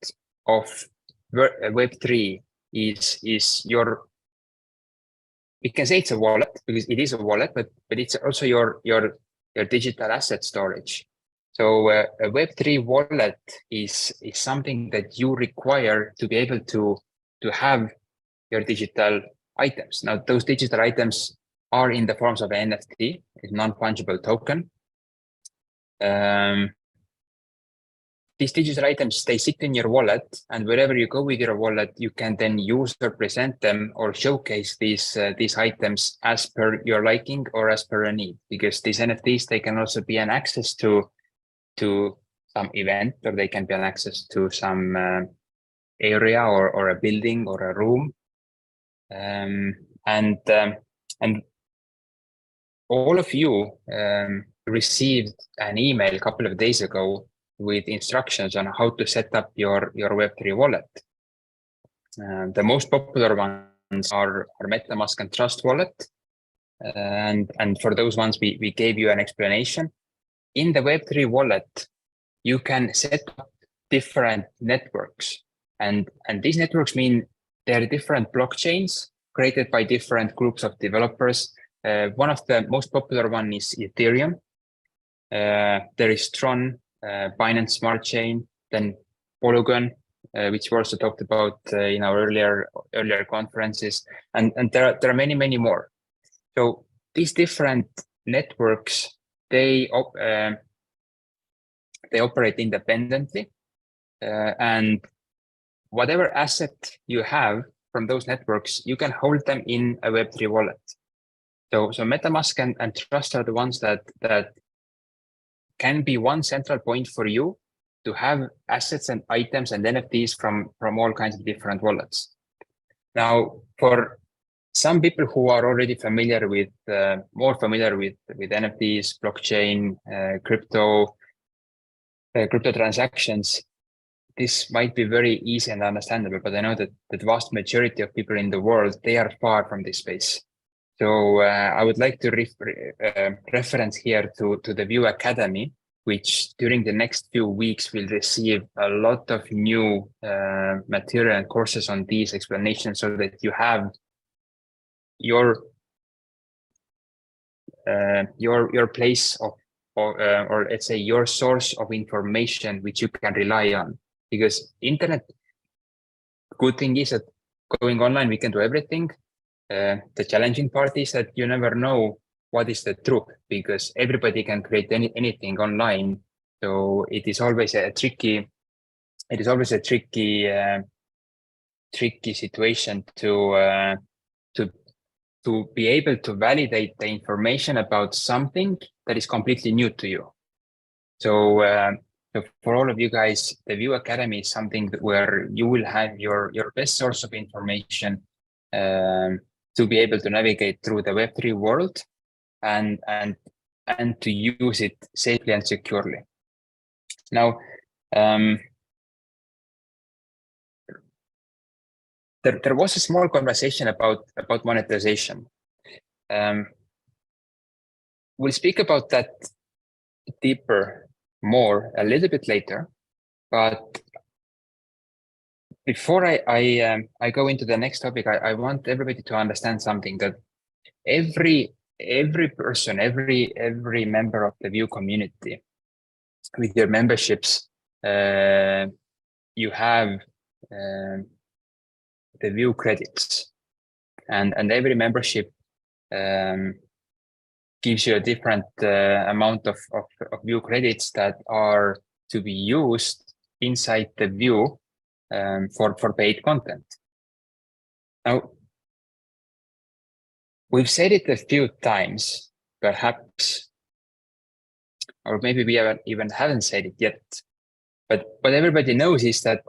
of Web3 is your, we can say it's a wallet, because it is a wallet, but it's also your digital asset storage. So a Web3 wallet is something that you require to be able to have your digital items. Now, those digital items are in the forms of an NFT, a non-fungible token. These digital items, they sit in your wallet, and wherever you go with your wallet, you can then use or present them or showcase these items as per your liking or as per a need. Because these NFTs, they can also be an access to some event, or they can be an access to some area or a building or a room. And all of you received an email a couple of days ago with instructions on how to set up your Web3 wallet. The most popular ones are MetaMask and Trust Wallet. And for those ones, we gave you an explanation. In the Web3 wallet, you can set up different networks. And these networks mean they're different blockchains created by different groups of developers. One of the most popular one is Ethereum. There is Tron, Binance Smart Chain, then Polygon, which we also talked about in our earlier conferences, and there are many more. So these different networks, they operate independently, and whatever asset you have from those networks, you can hold them in a Web3 wallet. So MetaMask and Trust are the ones that can be one central point for you to have assets and items and NFTs from all kinds of different wallets. Now, for some people who are already familiar with, more familiar with NFTs, blockchain, crypto transactions, this might be very easy and understandable, but I know that the vast majority of people in the world, they are far from this space. So I would like to reference here to the View Academy, which during the next few weeks will receive a lot of new material and courses on these explanations, so that you have your place of, or let's say your source of information which you can rely on. Because internet, good thing is that going online, we can do everything. The challenging part is that you never know what is the truth, because everybody can create anything online. So it is always a tricky situation to be able to validate the information about something that is completely new to you. So for all of you guys, the View Academy is something where you will have your best source of information to be able to navigate through the Web3 world and to use it safely and securely. Now, there was a small conversation about monetization. We'll speak about that deeper more a little bit later, but before I go into the next topic, I want everybody to understand something, that every person, every member of the View community, with your memberships, you have the View credits, and every membership gives you a different amount of View credits that are to be used inside the View for paid content. Now, we've said it a few times, perhaps, or maybe we haven't said it yet, but what everybody knows is that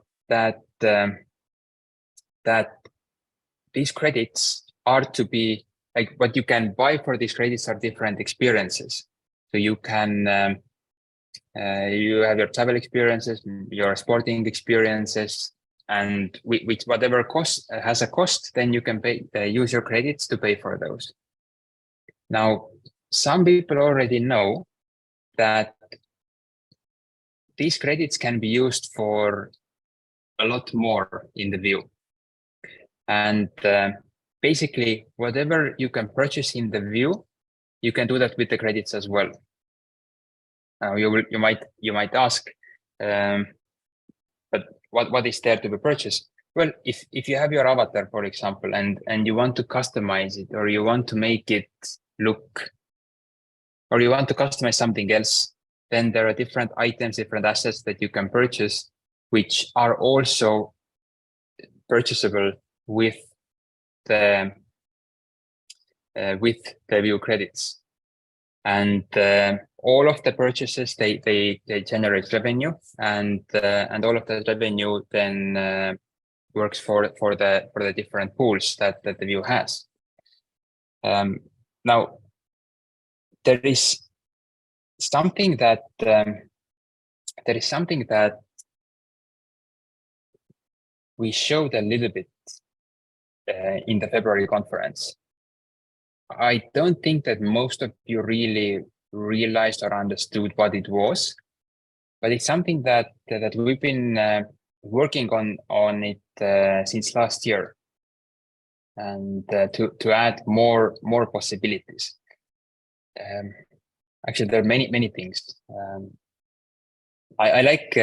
these credits are to be, like, what you can buy for these credits are different experiences. So you can you have your travel experiences, your sporting experiences, and with whatever cost has a cost, then you can use your credits to pay for those. Now, some people already know that these credits can be used for a lot more in the View. And basically, whatever you can purchase in the View, you can do that with the credits as well. Now, you might ask, but what is there to be purchased? Well, if you have your avatar, for example, and you want to customize it, or you want to make it look, or you want to customize something else, then there are different items, different assets that you can purchase, which are also purchasable with the View credits. And all of the purchases, they generate revenue, and all of the revenue then works for the different pools that the View has. Now, there is something that we showed a little bit in the February conference. I don't think that most of you really realized or understood what it was, but it's something that we've been working on it since last year, and to add more possibilities. Actually, there are many things. I like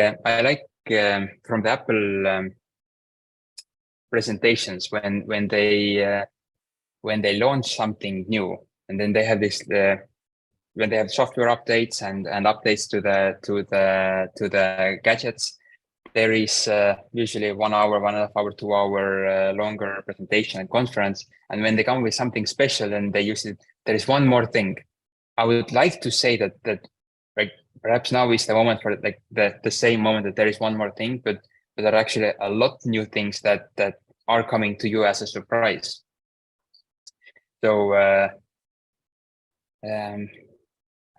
from the Apple presentations when they launch something new, and then they have this when they have software updates and updates to the gadgets. There is usually 1 hour, 1.5 hour, 2 hour longer presentation and conference. And when they come with something special and they use it, there is one more thing. I would like to say that like perhaps now is the moment for like the same moment that there is one more thing, but there are actually a lot of new things that are coming to you as a surprise. So I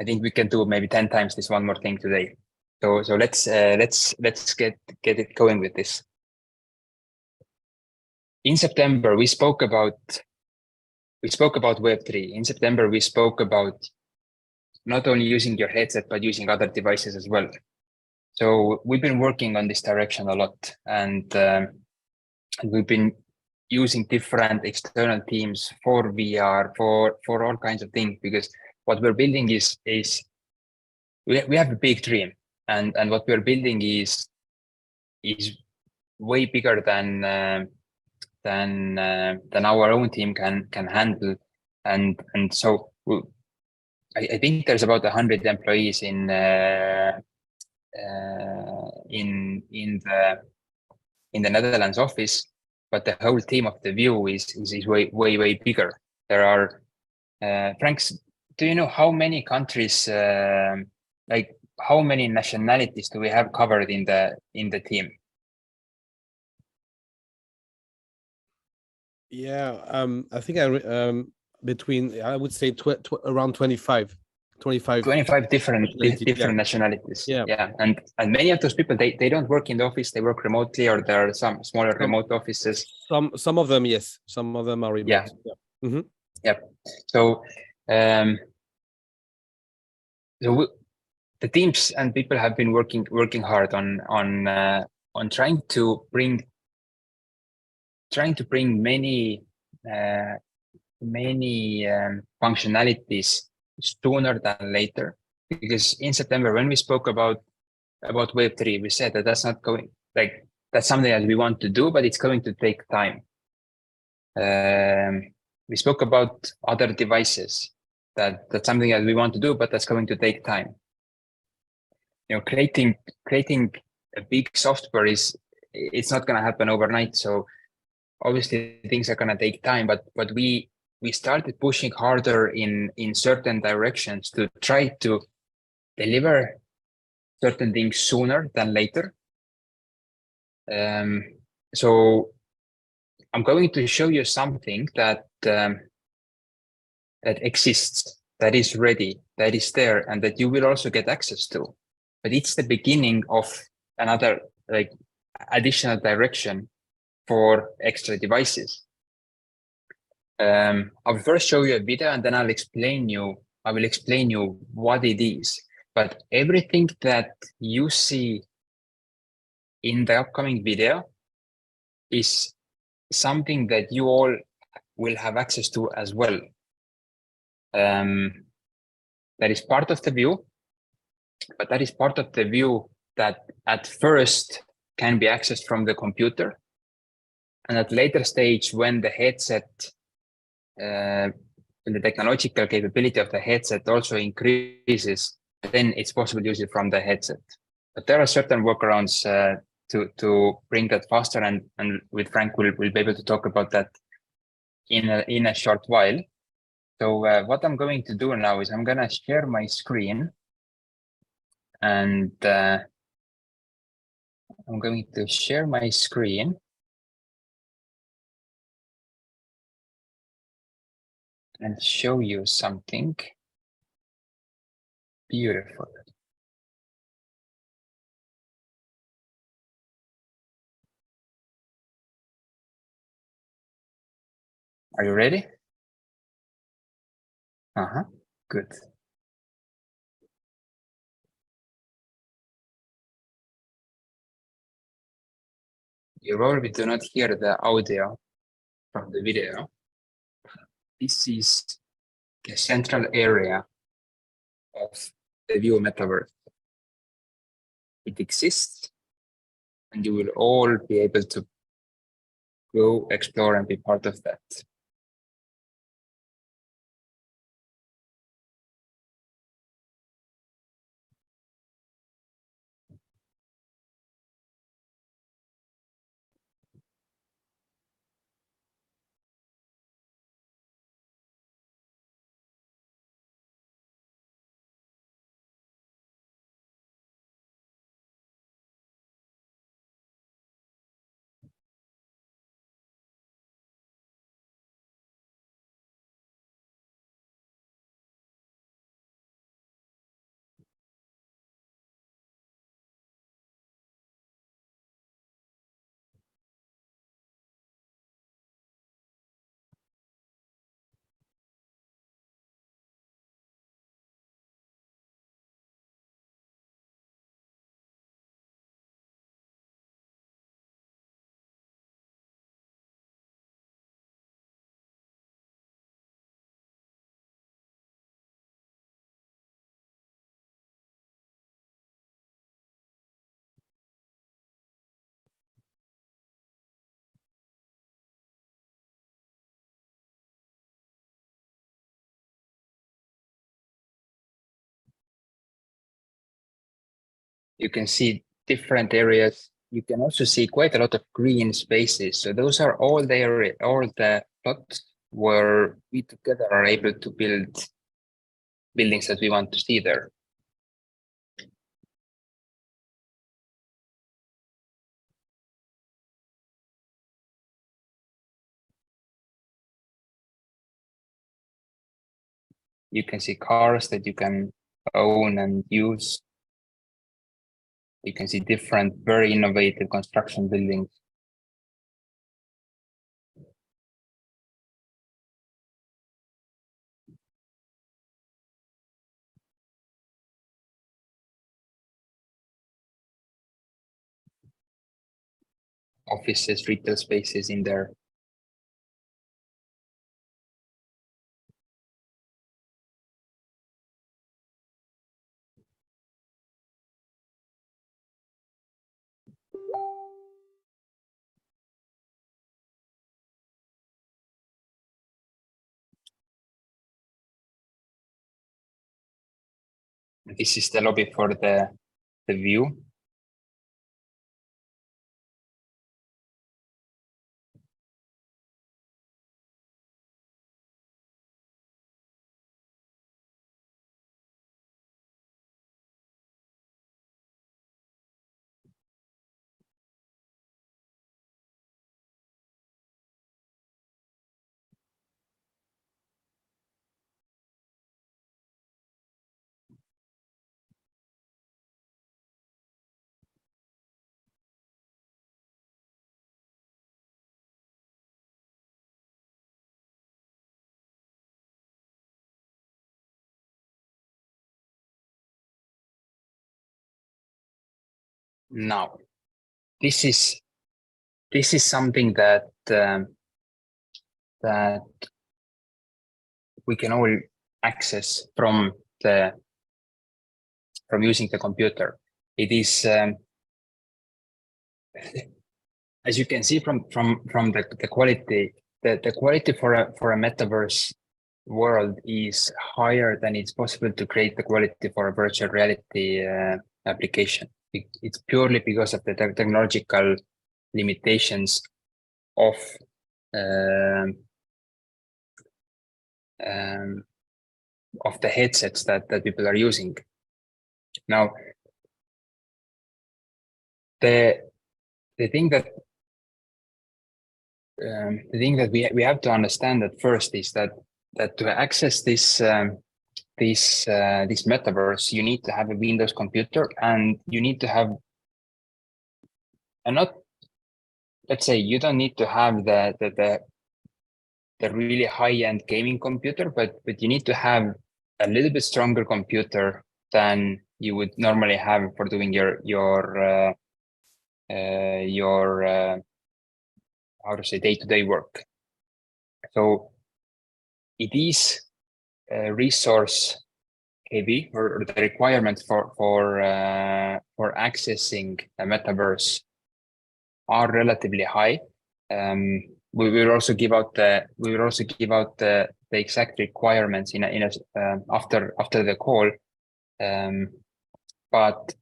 think we can do maybe 10 times this one more thing today. So let's get it going with this. In September, we spoke about Web3. In September, we spoke about not only using your headset, but using other devices as well. So we've been working on this direction a lot, and we've been using different external teams for VR, for all kinds of things, because what we're building is we have a big dream, and what we're building is way bigger than our own team can handle, and so I think there's about 100 employees in the Netherlands office, but the whole team of the View is way bigger. There are Frank, do you know how many countries, like how many nationalities do we have covered in the team? Yeah, I think between, I would say around 25 different nationalities. Yeah. And many of those people, they don't work in the office, they work remotely, or there are some smaller remote offices. Some of them, yes, some of them are remote. Yeah. Mm-hmm. Yep. So the teams and people have been working hard on trying to bring many functionalities sooner than later, because in September when we spoke about Web3, we said that that's not going, like, that's something that we want to do, but it's going to take time. We spoke about other devices, that's something that we want to do, but that's going to take time. You know, creating a big software it's not going to happen overnight. So obviously things are going to take time, but we started pushing harder in certain directions to try to deliver certain things sooner than later. So I'm going to show you something that exists, that is ready, that is there, and that you will also get access to. But it's the beginning of another like additional direction for extra devices. I will first show you a video, and then I will explain you what it is. But everything that you see in the upcoming video is something that you all will have access to as well. That is part of the view, but that is part of the view that at first can be accessed from the computer. And at later stage, when the headset, when the technological capability of the headset also increases, then it's possible to use it from the headset. But there are certain workarounds to bring that faster, and with Frank, we'll be able to talk about that in a short while. So what I'm going to do now is I'm going to share my screen, and I'm going to share my screen. And show you something beautiful. Are you ready? Good. You probably do not hear the audio from the video. This is the central area of the View metaverse. It exists, and you will all be able to go explore and be part of that. You can see different areas. You can also see quite a lot of green spaces. So those are all the area, all the plots where we together are able to build buildings that we want to see there. You can see cars that you can own and use. You can see different, very innovative construction buildings. Offices, retail spaces in there. This is the lobby for the view. Now, this is something that that we can all access from using the computer. It is, as you can see from the quality, the quality for a metaverse world is higher than it's possible to create the quality for a virtual reality application. It's purely because of the technological limitations of the headsets that people are using. Now, the thing that we have to understand at first is that to access this metaverse, you need to have a Windows computer, and you need to have, and not, let's say, you don't need to have the really high-end gaming computer, but you need to have a little bit stronger computer than you would normally have for doing your how to say, day-to-day work. So it is resource heavy, or the requirements for accessing the metaverse are relatively high. We will also give out the exact requirements after the call. But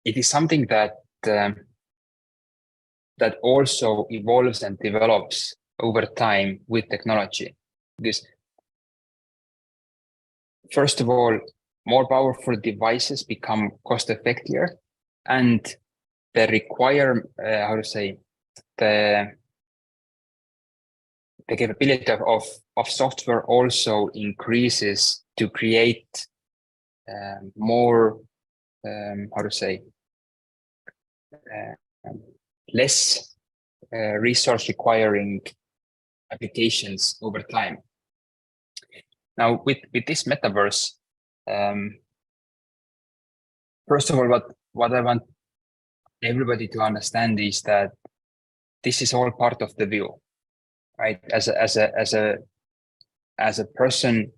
it is something that that also evolves and develops over time with technology. Because first of all, more powerful devices become cost effective, and the the capability of software also increases to create more less resource requiring applications over time. Now, with this metaverse, first of all, what I want everybody to understand is that this is all part of the view, right? As a person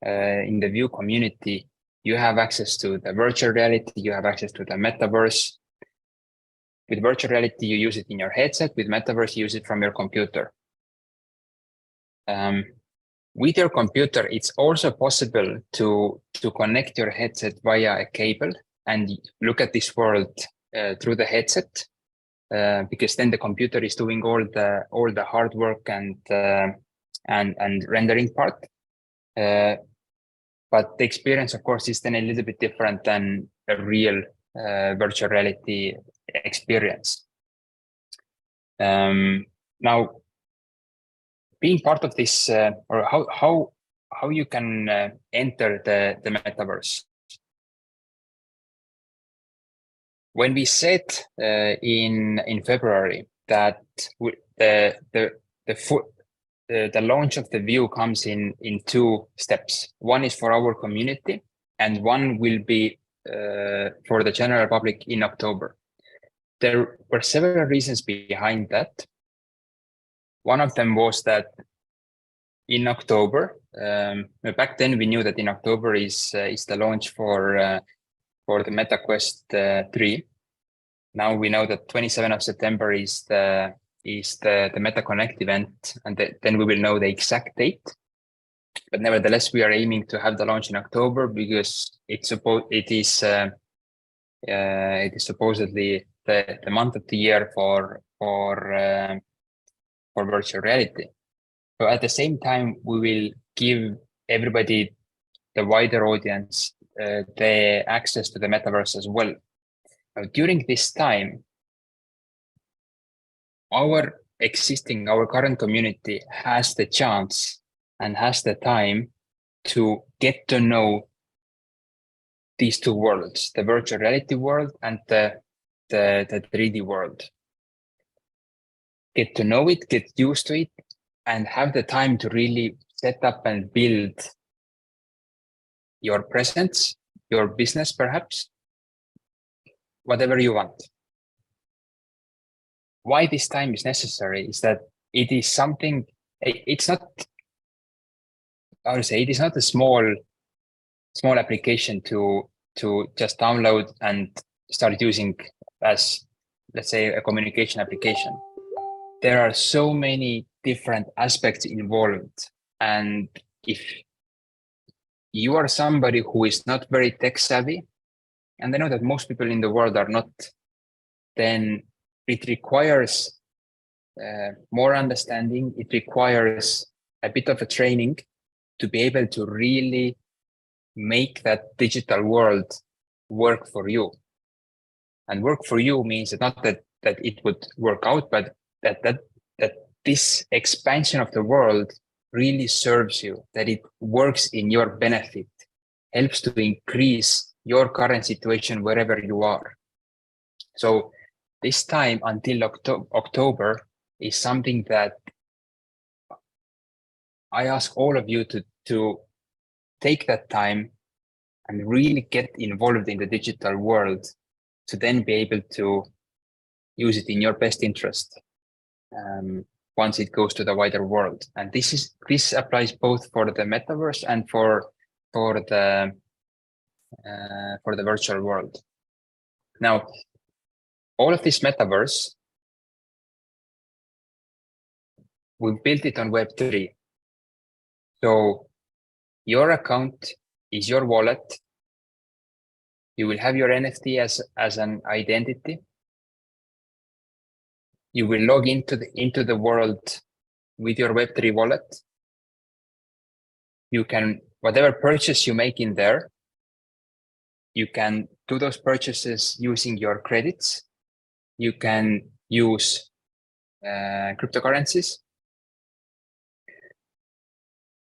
in the view community, you have access to the virtual reality, you have access to the metaverse. With virtual reality, you use it in your headset. With metaverse, you use it from your computer. With your computer, it's also possible to connect your headset via a cable and look at this world through the headset, because then the computer is doing all the hard work and rendering part. But the experience, of course, is then a little bit different than a real virtual reality experience. Now, being part of this, or how you can enter the metaverse. When we said in February that the launch of the view comes in 2 steps. One is for our community, and one will be for the general public in October. There were several reasons behind that. One of them was that in October, back then we knew that in October is the launch for the MetaQuest 3. Now we know that 27th of September is the MetaConnect event, and then we will know the exact date. But nevertheless, we are aiming to have the launch in October because it is supposedly the month of the year for virtual reality. So at the same time, we will give everybody, the wider audience, the access to the metaverse as well. Now, during this time, our current community has the chance and has the time to get to know these 2 worlds, the virtual reality world and the 3D world. Get to know it, get used to it, and have the time to really set up and build your presence, your business perhaps, whatever you want. Why this time is necessary is that it is something, it's not, I would say, it is not a small application to just download and start using as, let's say, a communication application. There are so many different aspects involved. And if you are somebody who is not very tech savvy, and I know that most people in the world are not, then it requires more understanding. It requires a bit of a training to be able to really make that digital world work for you. And work for you means not that it would work out, but that this expansion of the world really serves you, that it works in your benefit, helps to increase your current situation wherever you are. So this time until October is something that I ask all of you to take that time and really get involved in the digital world to then be able to use it in your best interest once it goes to the wider world. And this applies both for the metaverse and for the virtual world. Now, all of this metaverse, we built it on Web3. So your account is your wallet. You will have your NFT as an identity. You will log into the world with your Web3 wallet. You can, whatever purchase you make in there, you can do those purchases using your credits. You can use cryptocurrencies.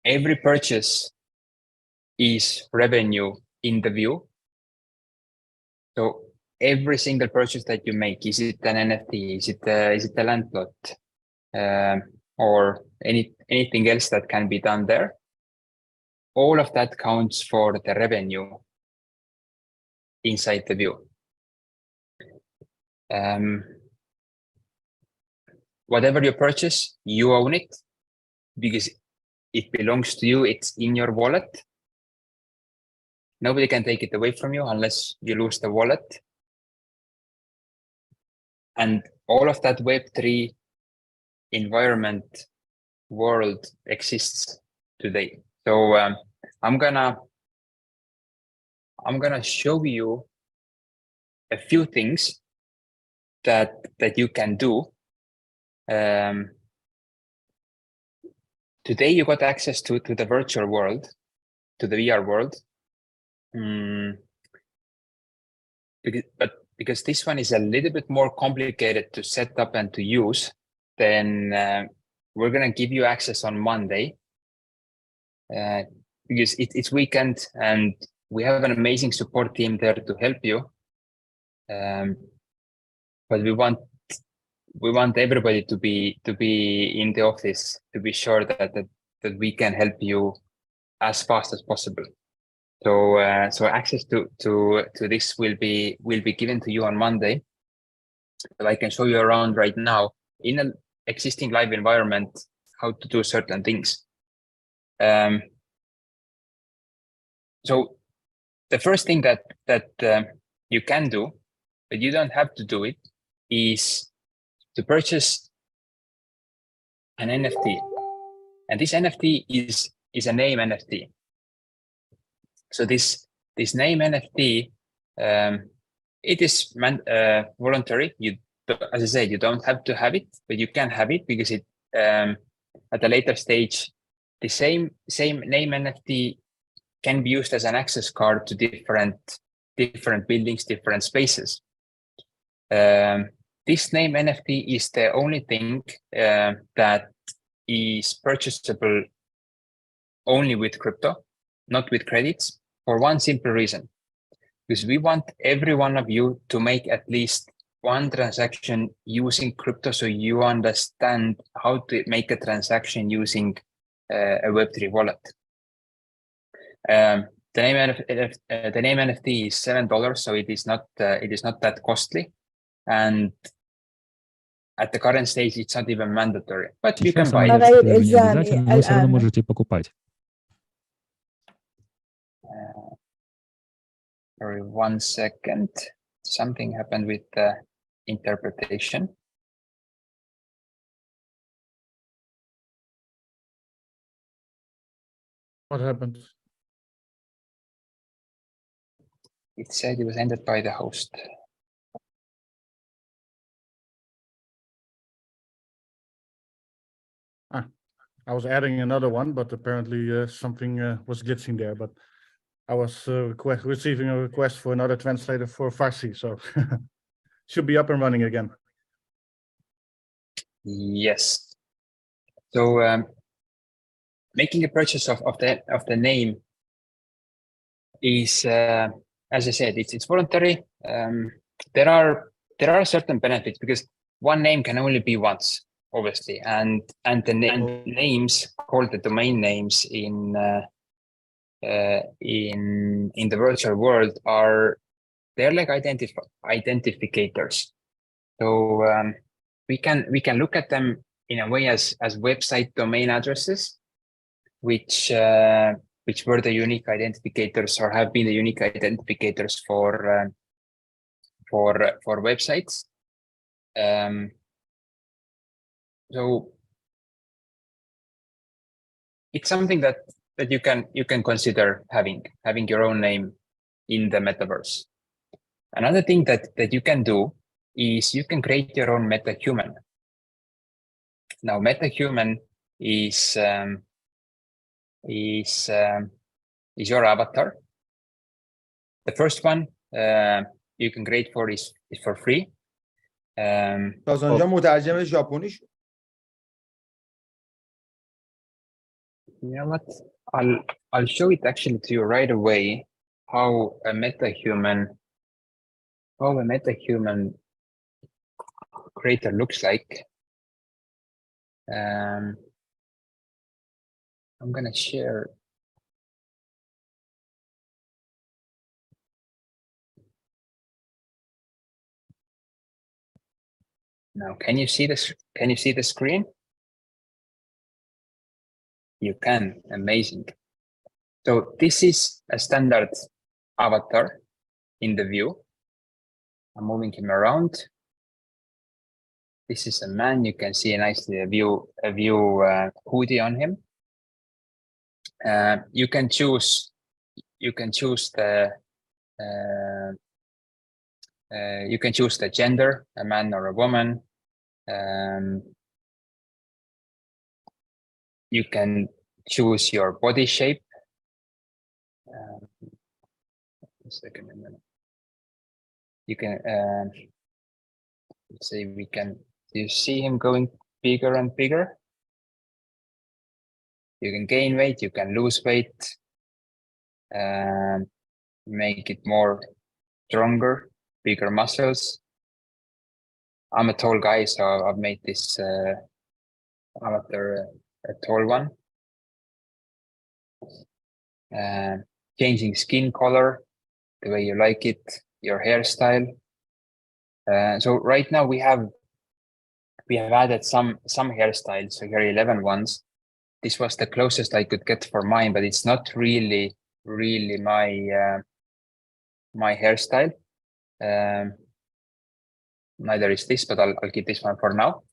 Every purchase is revenue in the view. So every single purchase that you make, is it an NFT, is it a land plot, or anything else that can be done there, all of that counts for the revenue inside the view. Whatever you purchase, you own it because it belongs to you. It's in your wallet. Nobody can take it away from you unless you lose the wallet. And all of that Web3 environment world exists today. So I'm gonna show you a few things that you can do. Today you got access to the virtual world, to the VR world. Because this one is a little bit more complicated to set up and to use, then we're gonna give you access on Monday because it's weekend and we have an amazing support team there to help you. But we want everybody to be in the office to be sure that we can help you as fast as possible. So access to this will be given to you on Monday. But I can show you around right now in an existing live environment how to do certain things. So the first thing that you can do, but you don't have to do it, is to purchase an NFT. And this NFT is a name NFT. So this name NFT, it is voluntary. As I said, you don't have to have it, but you can have it because it at a later stage, the same name NFT can be used as an access card to different buildings, different spaces. This name NFT is the only thing that is purchasable only with crypto, not with credits, for one simple reason. Because we want every one of you to make at least one transaction using crypto so you understand how to make a transaction using a Web3 wallet. The name NFT is $7, so it is not that costly, and at the current stage it's not even mandatory, but you can buy it. Но все равно можете покупать. Sorry, 1 second. Something happened with the interpretation. What happened? It said it was ended by the host. I was adding another one, but apparently something was glitching there. But I was receiving a request for another translator for Farsi, so should be up and running again. Yes. So making a purchase of the name is, as I said, it's voluntary. There are certain benefits because one name can only be once. obviously, and the names called the domain names in the virtual world they're like identifiers. So we can look at them in a way as website domain addresses, which were the unique identifiers or have been the unique identifiers for websites. So it's something that you can consider having your own name in the metaverse. Another thing that you can do is you can create your own MetaHuman. Now, MetaHuman is your avatar. The first one you can create is for free. تازانجا مترجم ژاپنی. You know what? I'll show it actually to you right away how a MetaHuman creator looks like. I'm gonna share. Now, can you see this? Can you see the screen? You can. Amazing. So this is a standard avatar in the view. I'm moving him around. This is a man. You can see nicely a view hoodie on him. You can choose the gender, a man or a woman. You can choose your body shape. A second, a minute. You can let's say do you see him going bigger and bigger? You can gain weight, you can lose weight, make it more stronger, bigger muscles. I'm a tall guy, so I've made this avatar a tall one. Changing skin color, the way you like it, your hairstyle. So right now we have added some hairstyles. So here are 11 ones. This was the closest I could get for mine, but it's not really my my hairstyle. Neither is this, but I'll keep this one for now.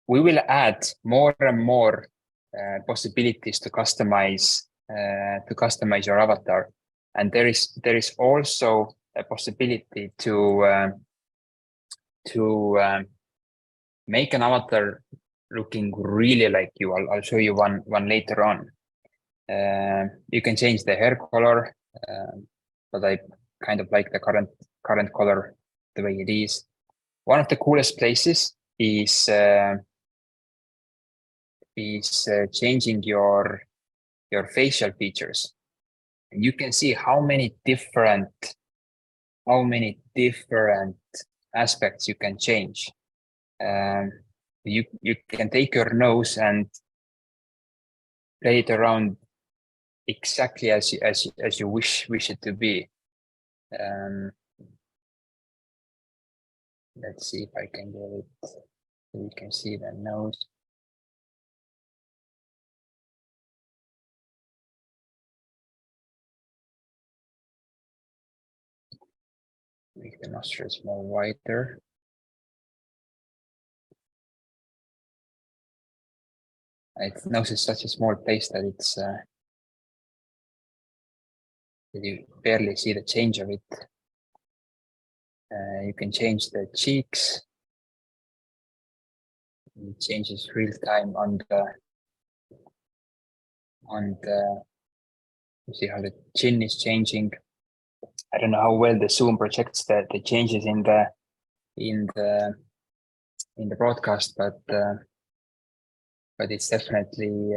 We will add more and more possibilities to customize your avatar, and there is also a possibility to make an avatar looking really like you. I'll show you one later on. You can change the hair color, but I kind of like the current color the way it is. One of the coolest places is changing your facial features. And you can see how many different aspects you can change. You can take your nose and play it around exactly as you wish it to be. Let's see if I can get it so you can see the nose. Make the nostrils more wider. Its nose is such a small place that it's that you barely see the change of it. You can change the cheeks. It changes real time on the. You see how the chin is changing. I don't know how well the Zoom projects the changes in the broadcast, but it's definitely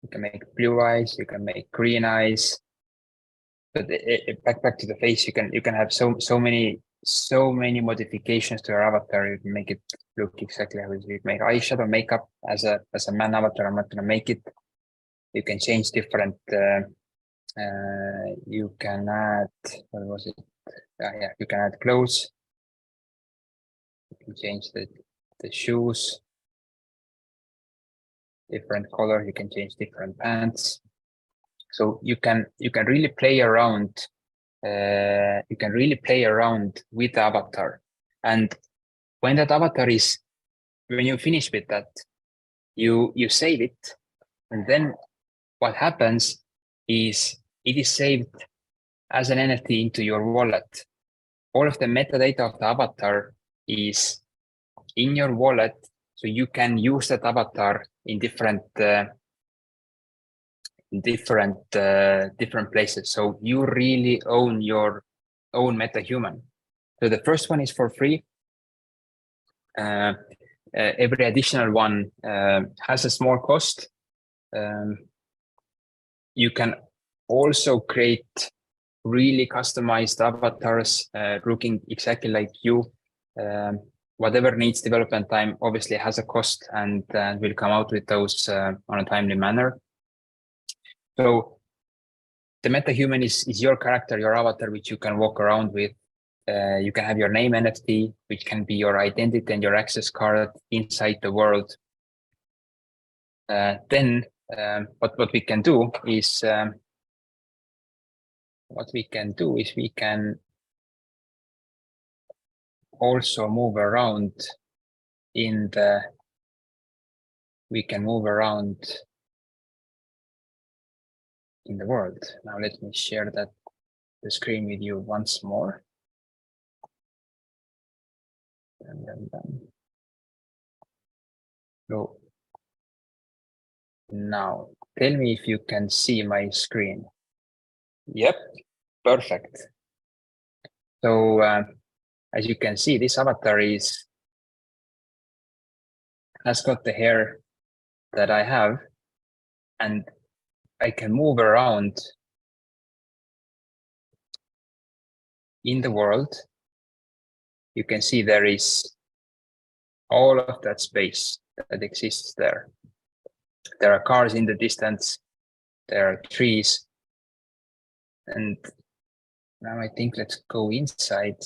you can make blue eyes, you can make green eyes, but back to the face, you can have so many so many modifications to your avatar. You can make it look exactly how you make eyeshadow, makeup as a man avatar. I'm not going to make it. You can change different. You can add. What was it? Yeah, you can add clothes. You can change the shoes. Different color. You can change different pants. So you can really play around. You can really play around with the avatar, and when that avatar is, when you finish with that, you save it, and then what happens is it is saved as an NFT into your wallet. All of the metadata of the avatar is in your wallet, so you can use that avatar in different places. So you really own your own MetaHuman. So the first one is for free. Every additional one has a small cost. You can also create really customized avatars looking exactly like you. Whatever needs development time obviously has a cost, and we'll come out with those on a timely manner. So the MetaHuman is your character, your avatar, which you can walk around with. You can have your name NFT, which can be your identity and your access card inside the world. Then what we can do is we can also move around in the. We can move around in the world. Now let me share the screen with you once more. So now tell me if you can see my screen. Yep, perfect. So as you can see, this avatar has got the hair that I have, and I can move around in the world. You can see there is all of that space that exists there. There are cars in the distance, there are trees, and now I think let's go inside.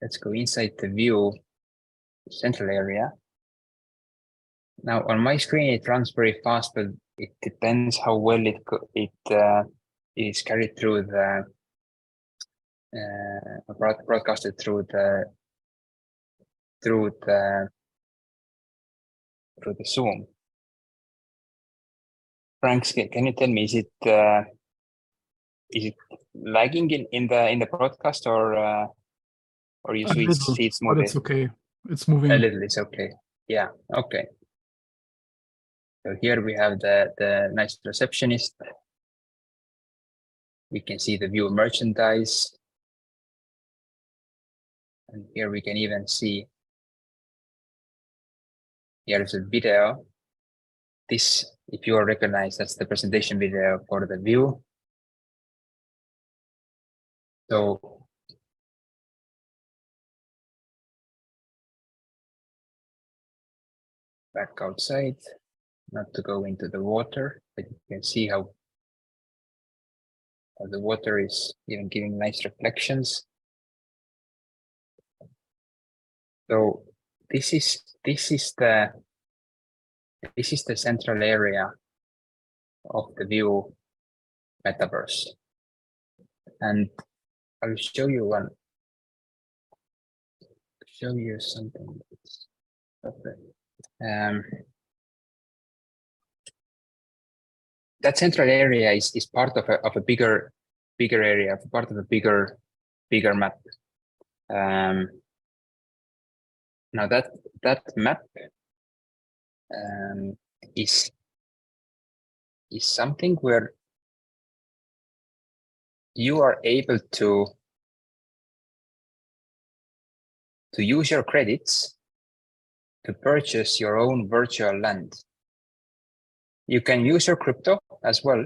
Let's go inside the view central area. Now on my screen it runs very fast, but it depends how well it is carried through the broadcasted through the Zoom. Frank, can you tell me, is it lagging in the broadcast, or you see it's moving? But it's okay. It's moving. A little, it's okay. Yeah, okay. So here we have the nice receptionist. We can see the view merchandise. And here we can even see, here's a video. This, if you all recognize, that's the presentation video for the view. So back outside, not to go into the water, but you can see how the water is even giving nice reflections. So this is the central area of the view metaverse, and I'll show you something. That central area is part of a bigger area, part of a bigger map. Now that map is something where you are able to use your credits to purchase your own virtual land. You can use your crypto as well,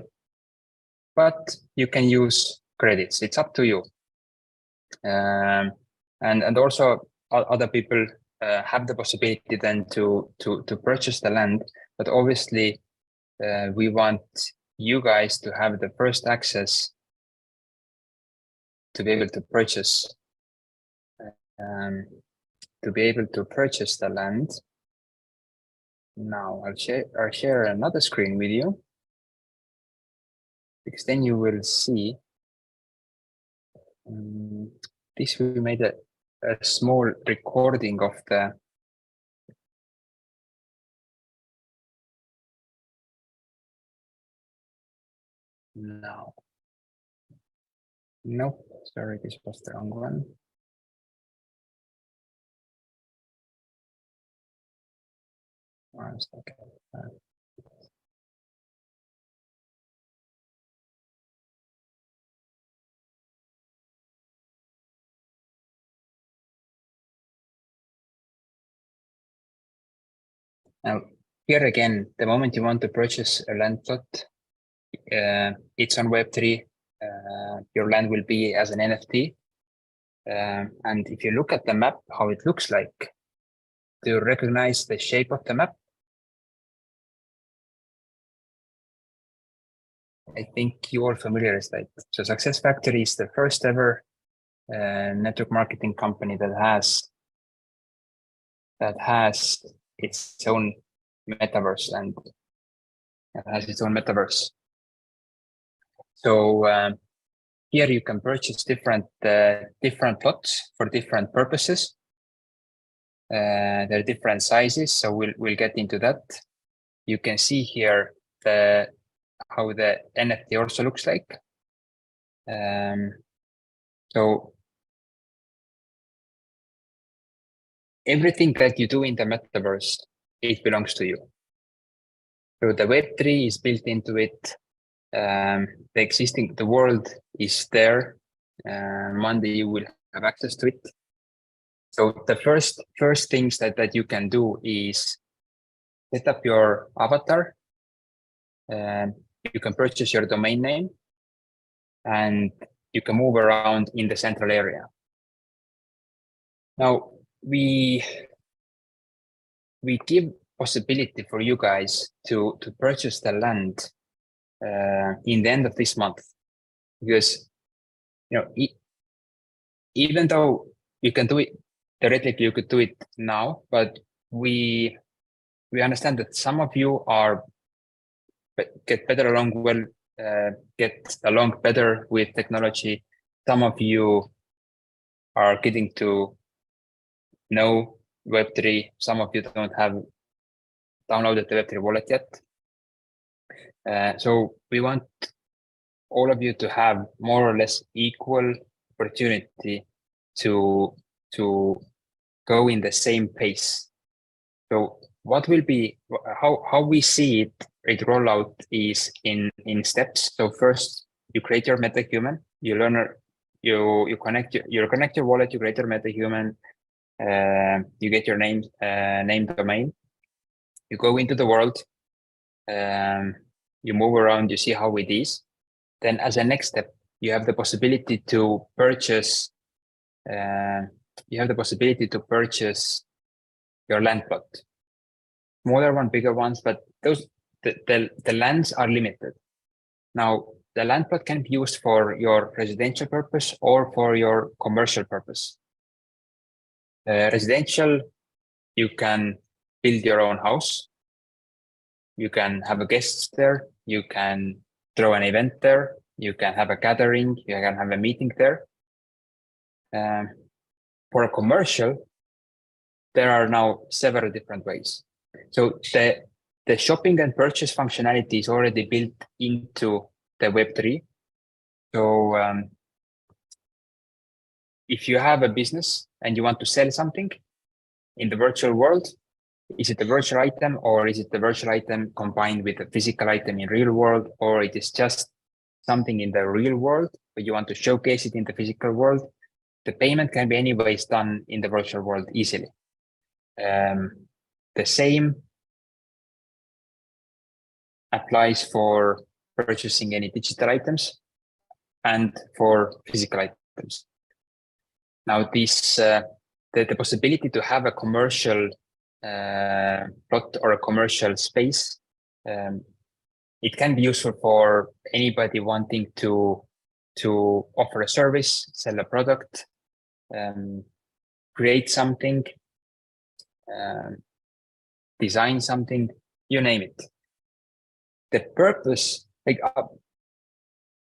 but you can use credits. It's up to you. and also other people have the possibility then to purchase the land, but obviously we want you guys to have the first access to be able to purchase the land. Now I'll share another screen with you, because then you will see this. We made a small recording of the no, nope, sorry, this was the wrong one. One second. Now, here again, the moment you want to purchase a land plot, it's on Web3. Your land will be as an NFT. And if you look at the map, how it looks like, do you recognize the shape of the map? I think you're familiar with that. So Success Factory is the first ever network marketing company that has its own metaverse and has its own metaverse. So here you can purchase different plots for different purposes. They're different sizes, so we'll get into that. You can see here how the NFT also looks like. So everything that you do in the metaverse, it belongs to you. So the Web3 is built into it. The world is there. Monday you will have access to it. So the first things that you can do is set up your avatar. You can purchase your domain name, and you can move around in the central area. Now we give possibility for you guys to purchase the land in the end of this month, because even though you can do it theoretically, you could do it now, but we understand that some of you get along better with technology. Some of you are getting to know Web3. Some of you don't have downloaded the Web3 wallet yet. So we want all of you to have more or less equal opportunity to go in the same pace. So what will be how we see it roll out is in steps. So first you create your MetaHuman, you learn, you connect your wallet, you create your MetaHuman, you get your name domain, you go into the world, you move around, you see how it is. Then as a next step, you have the possibility to purchase your land plot. Smaller one, bigger ones, but the lands are limited. Now, the land plot can be used for your residential purpose or for your commercial purpose. Residential, you can build your own house. You can have guests there. You can throw an event there. You can have a gathering. You can have a meeting there. For a commercial, there are now several different ways. So the shopping and purchase functionality is already built into the Web3. So if you have a business and you want to sell something in the virtual world, is it a virtual item, or is it the virtual item combined with a physical item in real world, or it is just something in the real world, but you want to showcase it in the physical world? The payment can be anyways done in the virtual world easily. The same applies for purchasing any digital items and for physical items. Now, this the possibility to have a commercial plot or a commercial space, it can be useful for anybody wanting to offer a service, sell a product, create something, design something, you name it. The purpose, like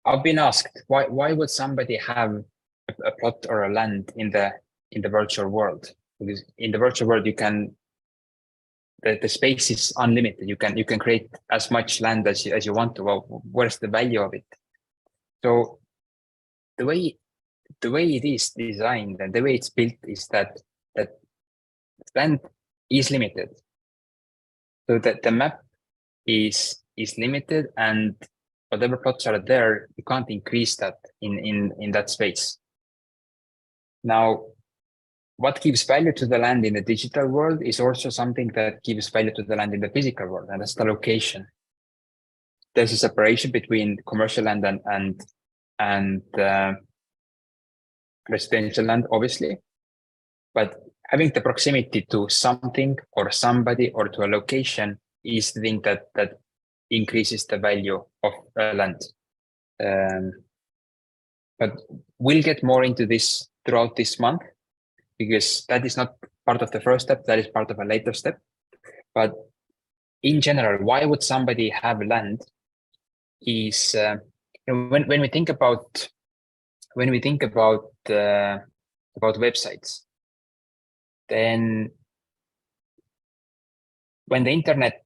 I've been asked, why would somebody have a plot or a land in the virtual world? Because in the virtual world, you can the space is unlimited. You can create as much land as you want to. Well, where's the value of it? So the way it is designed and the way it's built is that land is limited. So that the map is limited, and whatever plots are there, you can't increase that in that space. Now, what gives value to the land in the digital world is also something that gives value to the land in the physical world, and that's the location. There's a separation between commercial land and residential land, obviously, but having the proximity to something or somebody or to a location is the thing that increases the value of land. But we'll get more into this throughout this month, because that is not part of the first step, that is part of a later step. But in general, why would somebody have land is, when we think about websites, then when the internet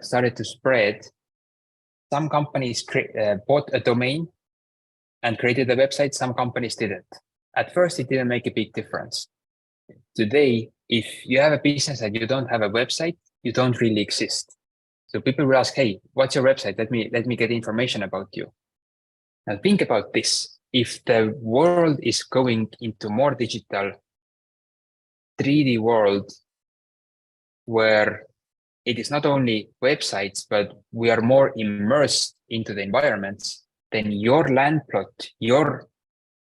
started to spread, some companies bought a domain and created a website, some companies didn't. At first, it didn't make a big difference. Today, if you have a business and you don't have a website, you don't really exist. So people will ask, hey, what's your website? Let me get information about you. Now think about this. If the world is going into more digital 3D world, where it is not only websites, but we are more immersed into the environments, then your land plot, your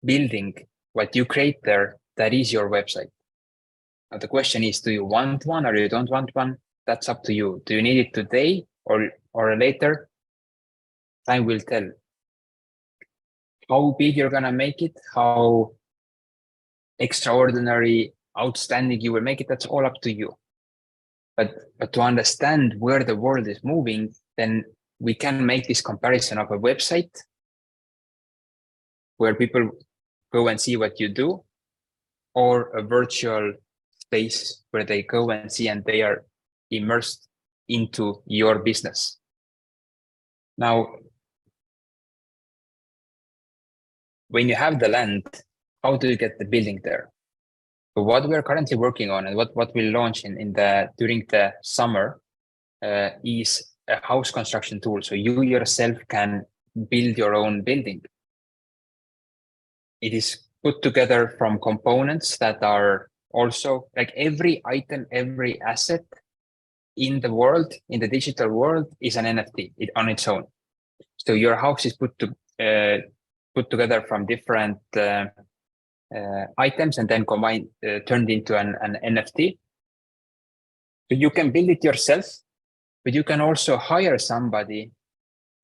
building, what you create there, that is your website. Now the question is, do you want one or you don't want one? That's up to you. Do you need it today or later? Time will tell. How big you're gonna make it, how extraordinary, outstanding you will make it, that's all up to you. But to understand where the world is moving, then we can make this comparison of a website where people go and see what you do, or a virtual space where they go and see and they are immersed into your business. Now, when you have the land, how do you get the building there? So what we're currently working on and what we'll launch during the summer is a house construction tool. So you yourself can build your own building. It is put together from components that are also like every item, every asset in the world, in the digital world, is an NFT on its own. So your house is put together from different items and then combined, turned into an NFT. So you can build it yourself, but you can also hire somebody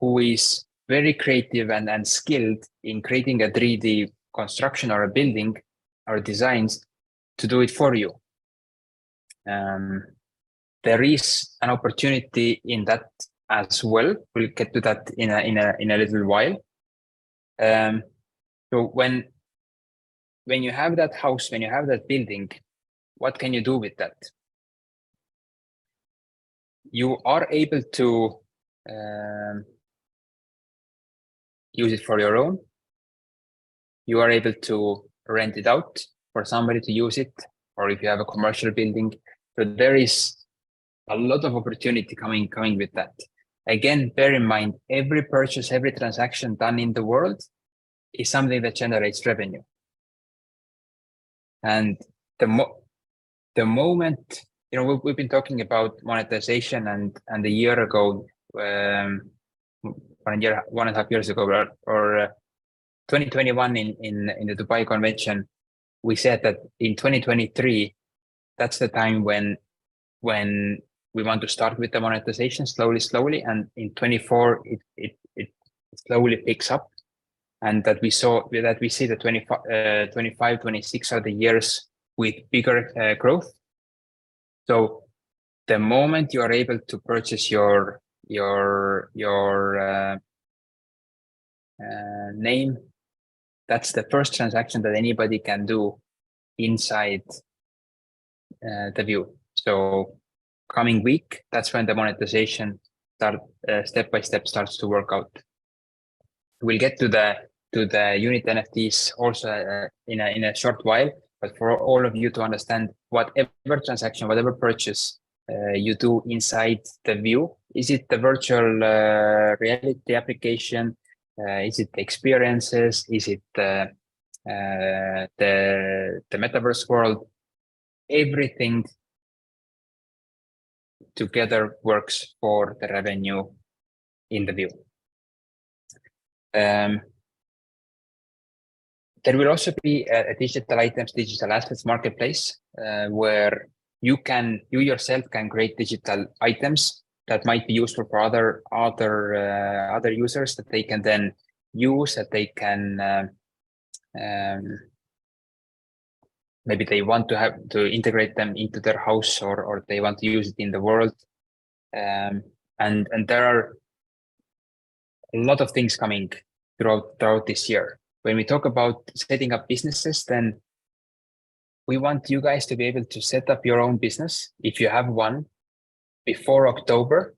who is very creative and skilled in creating a 3D construction or a building or designs to do it for you. There is an opportunity in that as well. We'll get to that in a little while. So when you have that house, when you have that building, what can you do with that? You are able to use it for your own. You are able to rent it out for somebody to use it, or if you have a commercial building. So there is a lot of opportunity coming with that. Again, bear in mind, every purchase, every transaction done in the world is something that generates revenue. And the moment, we've been talking about monetization, and a year ago, 1.5 years ago, or 2021 in the Dubai convention, we said that in 2023, that's the time when we want to start with the monetization slowly, and in 24 it slowly picks up, and that we see the 25, 26 are the years with bigger growth. So the moment you are able to purchase your name, that's the first transaction that anybody can do inside the view. So coming week, that's when the monetization step by step starts to work out. We'll get to the unit NFTs also in a short while, but for all of you to understand, whatever transaction, whatever purchase you do inside the view, is it the virtual reality application? Is it the experiences? Is it the metaverse world? Everything together works for the revenue in the view. There will also be a digital items, digital assets marketplace where you yourself can create digital items that might be useful for other users that they can then use, that they can maybe they want to integrate them into their house, or they want to use it in the world. And there are a lot of things coming throughout this year. When we talk about setting up businesses, then we want you guys to be able to set up your own business, if you have one, before October,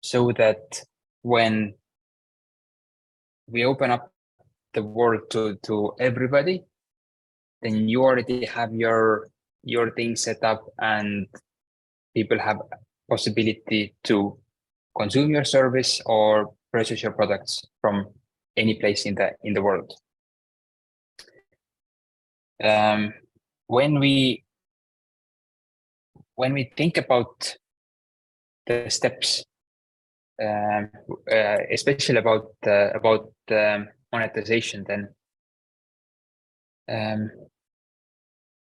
so that when we open up the world to everybody, then you already have your thing set up, and people have possibility to consume your service or purchase your products from any place in the world. When we think about the steps, especially about monetization, then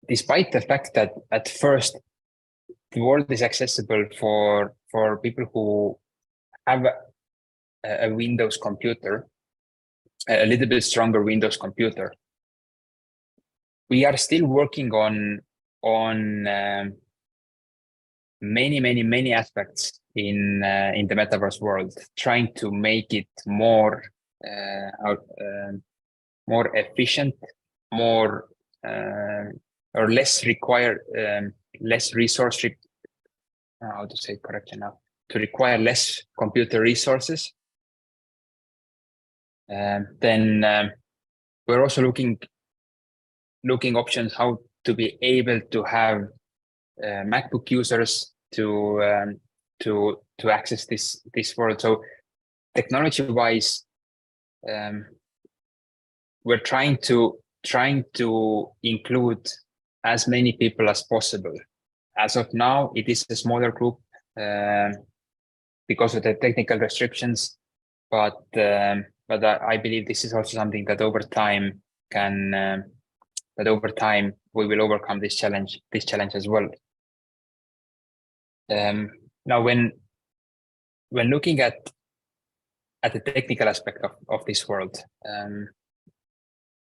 despite the fact that at first the world is accessible for people who have a Windows computer, a little bit stronger Windows computer, we are still working on many aspects in the metaverse world, trying to make it more efficient, more or less require less resource. How to say it correctly now? To require less computer resources. Then we're also looking options how to be able to have MacBook users to access this world. So technology-wise, we're trying to include as many people as possible. As of now, it is a smaller group because of the technical restrictions, but I believe this is also something that over time we will overcome this challenge as well. Now, when looking at the technical aspect of this world,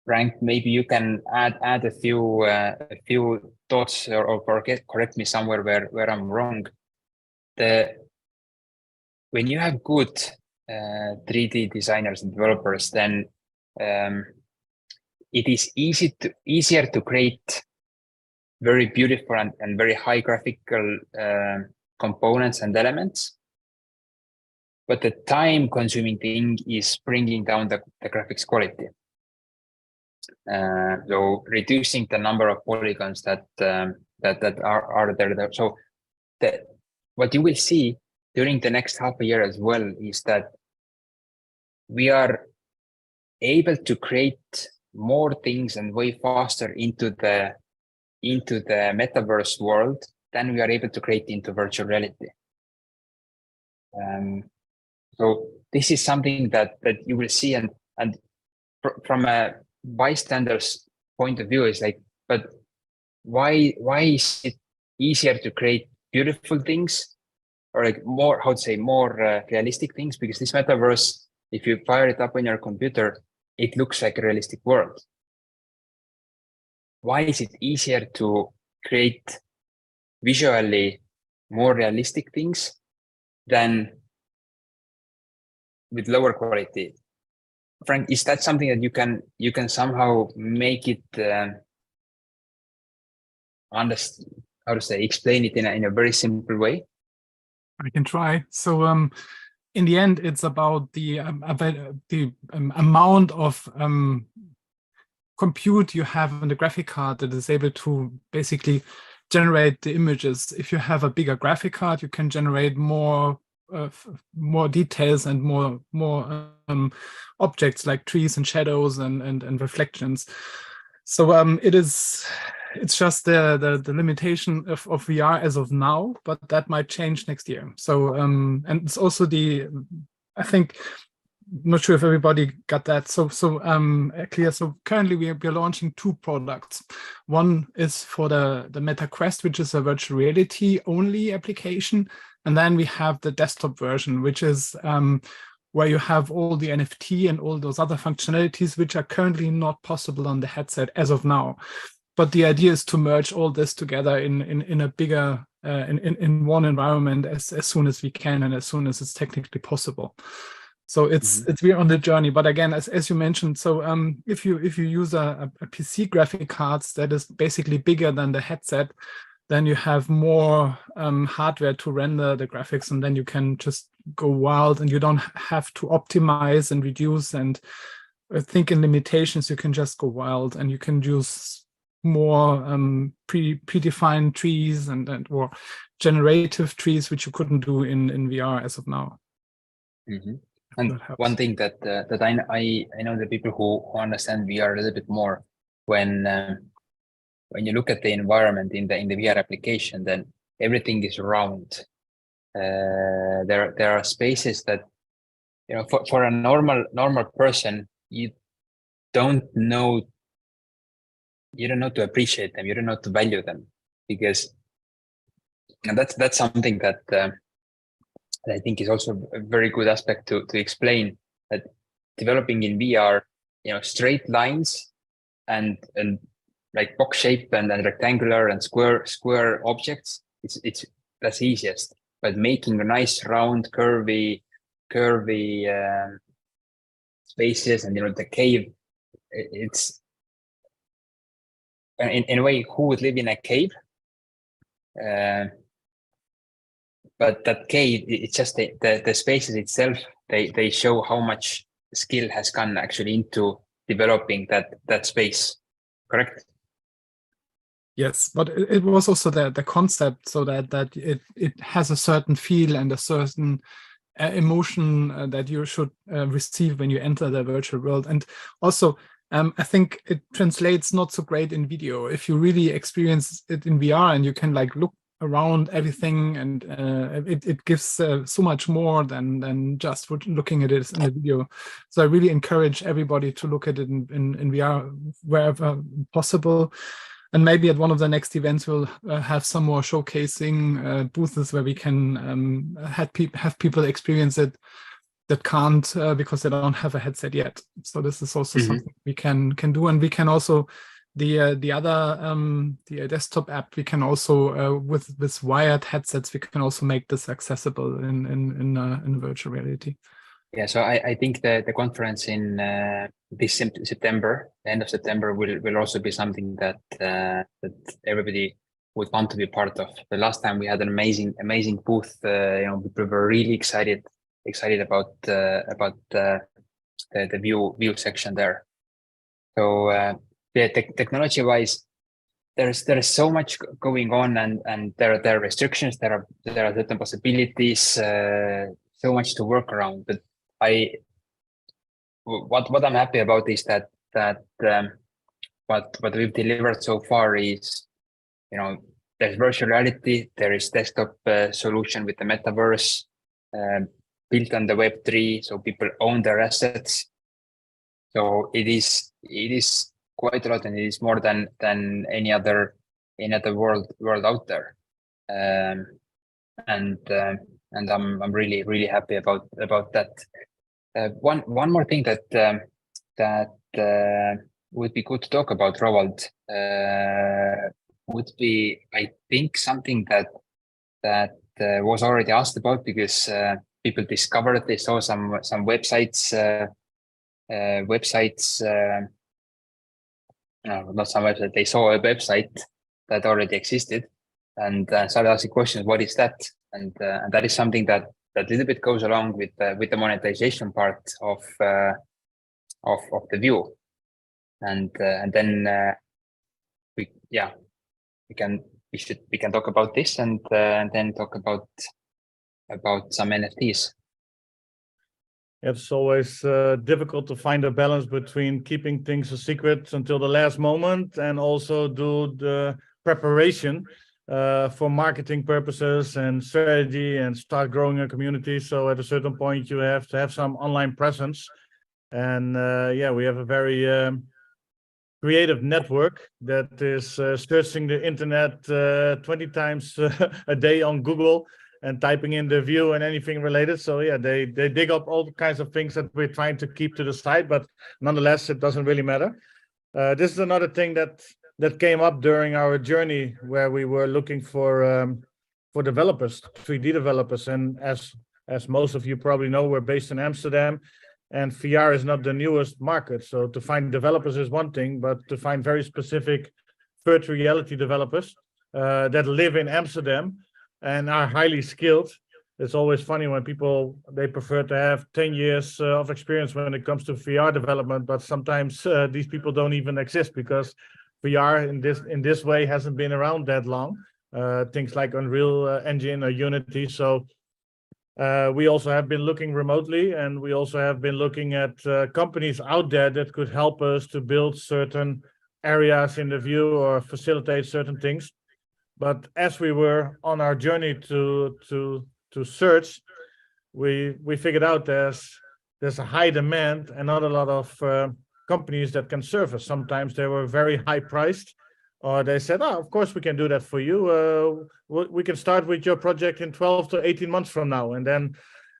Frank, maybe you can add a few thoughts or correct me somewhere where I'm wrong. When you have good 3D designers and developers, then it is easier to create very beautiful and very high graphical components and elements. But the time-consuming thing is bringing down the graphics quality. So reducing the number of polygons that are there. So what you will see during the next half a year as well is that we are able to create more things and way faster into the metaverse world than we are able to create into virtual reality. So this is something that you will see, and from a bystander's point of view, is like, but why is it easier to create beautiful things, or like more, how to say, more realistic things? Because this metaverse, if you fire it up on your computer, it looks like a realistic world. Why is it easier to create visually more realistic things than with lower quality? Frank, is that something that you can somehow make it how to say, explain it in a very simple way? I can try. So in the end, it's about the amount of compute you have on the graphic card that is able to basically generate the images. If you have a bigger graphic card, you can generate more details and more objects like trees and shadows and reflections. So it's just the limitation of VR as of now, but that might change next year. So and it's also I think, not sure if everybody got that. So clear. So currently we're launching 2 products. One is for the Meta Quest, which is a virtual reality only application. And then we have the desktop version, which is where you have all the NFT and all those other functionalities, which are currently not possible on the headset as of now. But the idea is to merge all this together in a bigger, in one environment as soon as we can and as soon as it's technically possible. So it's we're on the journey. But again, as you mentioned, so if you use a PC graphic cards that is basically bigger than the headset, then you have more hardware to render the graphics, and then you can just go wild, and you don't have to optimize and reduce and think in limitations. You can just go wild, and you can use more predefined trees and or generative trees, which you couldn't do in VR as of now. And one thing that I know the people who understand VR a little bit more, when you look at the environment in the VR application, then everything is round. There are spaces that, you know, for a normal person, you don't know to appreciate them, you don't know to value them, because, and that's something that I think is also a very good aspect to explain, that developing in VR, you know, straight lines and like box shape and rectangular and square objects, that's easiest. But making a nice round curvy spaces, and, you know, the cave, it's in a way, who would live in a cave? But that cave, it's just the spaces itself, they show how much skill has gone actually into developing that space, correct? Yes, but it was also the concept, so that it has a certain feel and a certain emotion that you should receive when you enter the virtual world. And also, I think it translates not so great in video. If you really experience it in VR and you can like look around everything, and it gives so much more than just looking at it in the video. So I really encourage everybody to look at it in VR wherever possible. And maybe at one of the next events, we'll have some more showcasing booths where we can have people experience it that can't because they don't have a headset yet. So this is also something we can do, and we can also the other desktop app, we can also with wired headsets, we can also make this accessible in virtual reality. Yeah, so I think the conference in this September, the end of September, will also be something that everybody would want to be part of. The last time we had an amazing booth. You know, people were really excited about the view section there. So yeah, technology wise, there is so much going on, and there are restrictions. There are certain possibilities. So much to work around, but what I'm happy about is that what we've delivered so far is, you know, there's virtual reality, there is desktop solution with the metaverse built on the Web3, so people own their assets. So it is quite a lot, and it is more than any other world out there. And I'm really happy about that. One more thing that would be good to talk about, Roald, would be, I think, something that was already asked about, because people discovered, they saw some websites, no, not some website, they saw a website that already existed, and started asking questions, what is that? And that is something that little bit goes along with the monetization part of the view. And then we can talk about this, and then talk about some NFTs. It's always difficult to find a balance between keeping things a secret until the last moment and also do the preparation for marketing purposes and strategy and start growing a community. So at a certain point, you have to have some online presence. And yeah, we have a very creative network that is searching the internet 20 times a day on Google and typing in the view and anything related. So yeah, they dig up all kinds of things that we're trying to keep to the side, but nonetheless, it doesn't really matter. This is another thing that came up during our journey, where we were looking for developers, 3D developers. And as most of you probably know, we're based in Amsterdam, and VR is not the newest market. So to find developers is one thing, but to find very specific virtual reality developers that live in Amsterdam and are highly skilled. It's always funny when people, they prefer to have 10 years of experience when it comes to VR development, but sometimes these people don't even exist, because VR in this way hasn't been around that long. Things like Unreal Engine or Unity. So we also have been looking remotely, and we also have been looking at companies out there that could help us to build certain areas in the view or facilitate certain things. But as we were on our journey to search, we figured out there's a high demand and not a lot of companies that can serve us. Sometimes they were very high priced, or they said, oh, of course we can do that for you. We can start with your project in 12 to 18 months from now. And then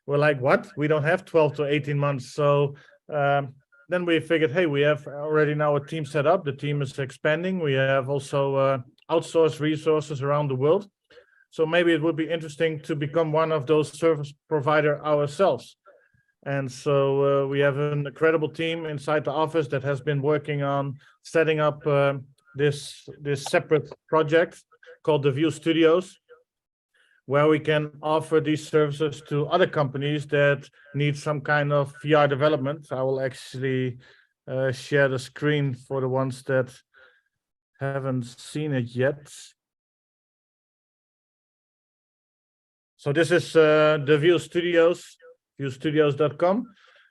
we're like, what? We don't have 12 to 18 months. So then we figured, hey, we have already now a team set up. The team is expanding. We have also outsourced resources around the world. So maybe it would be interesting to become one of those service provider ourselves. And so we have an incredible team inside the office that has been working on setting up this separate project called the View Studios, where we can offer these services to other companies that need some kind of VR development. I will actually share the screen for the ones that haven't seen it yet. So this is the View Studios, viewstudios.com,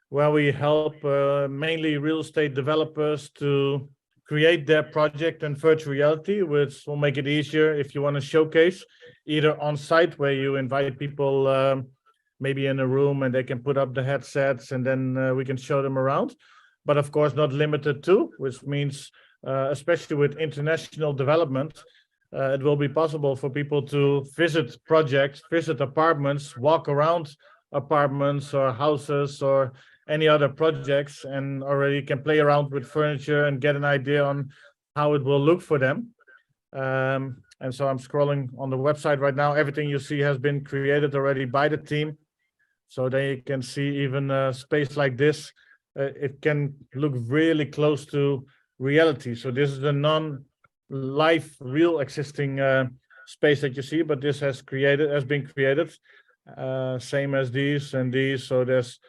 where we help mainly real estate developers to create their project in virtual reality, which will make it easier if you want to showcase either on site, where you invite people maybe in a room and they can put up the headsets, and then we can show them around. But of course, not limited to, which means especially with international development, it will be possible for people to visit projects, visit apartments, walk around apartments or houses or any other projects, and already can play around with furniture and get an idea on how it will look for them. And so I'm scrolling on the website right now. Everything you see has been created already by the team. So they can see even a space like this. It can look really close to reality. So this is a non-live, real existing space that you see, but this has been created. Same as these and these. So there's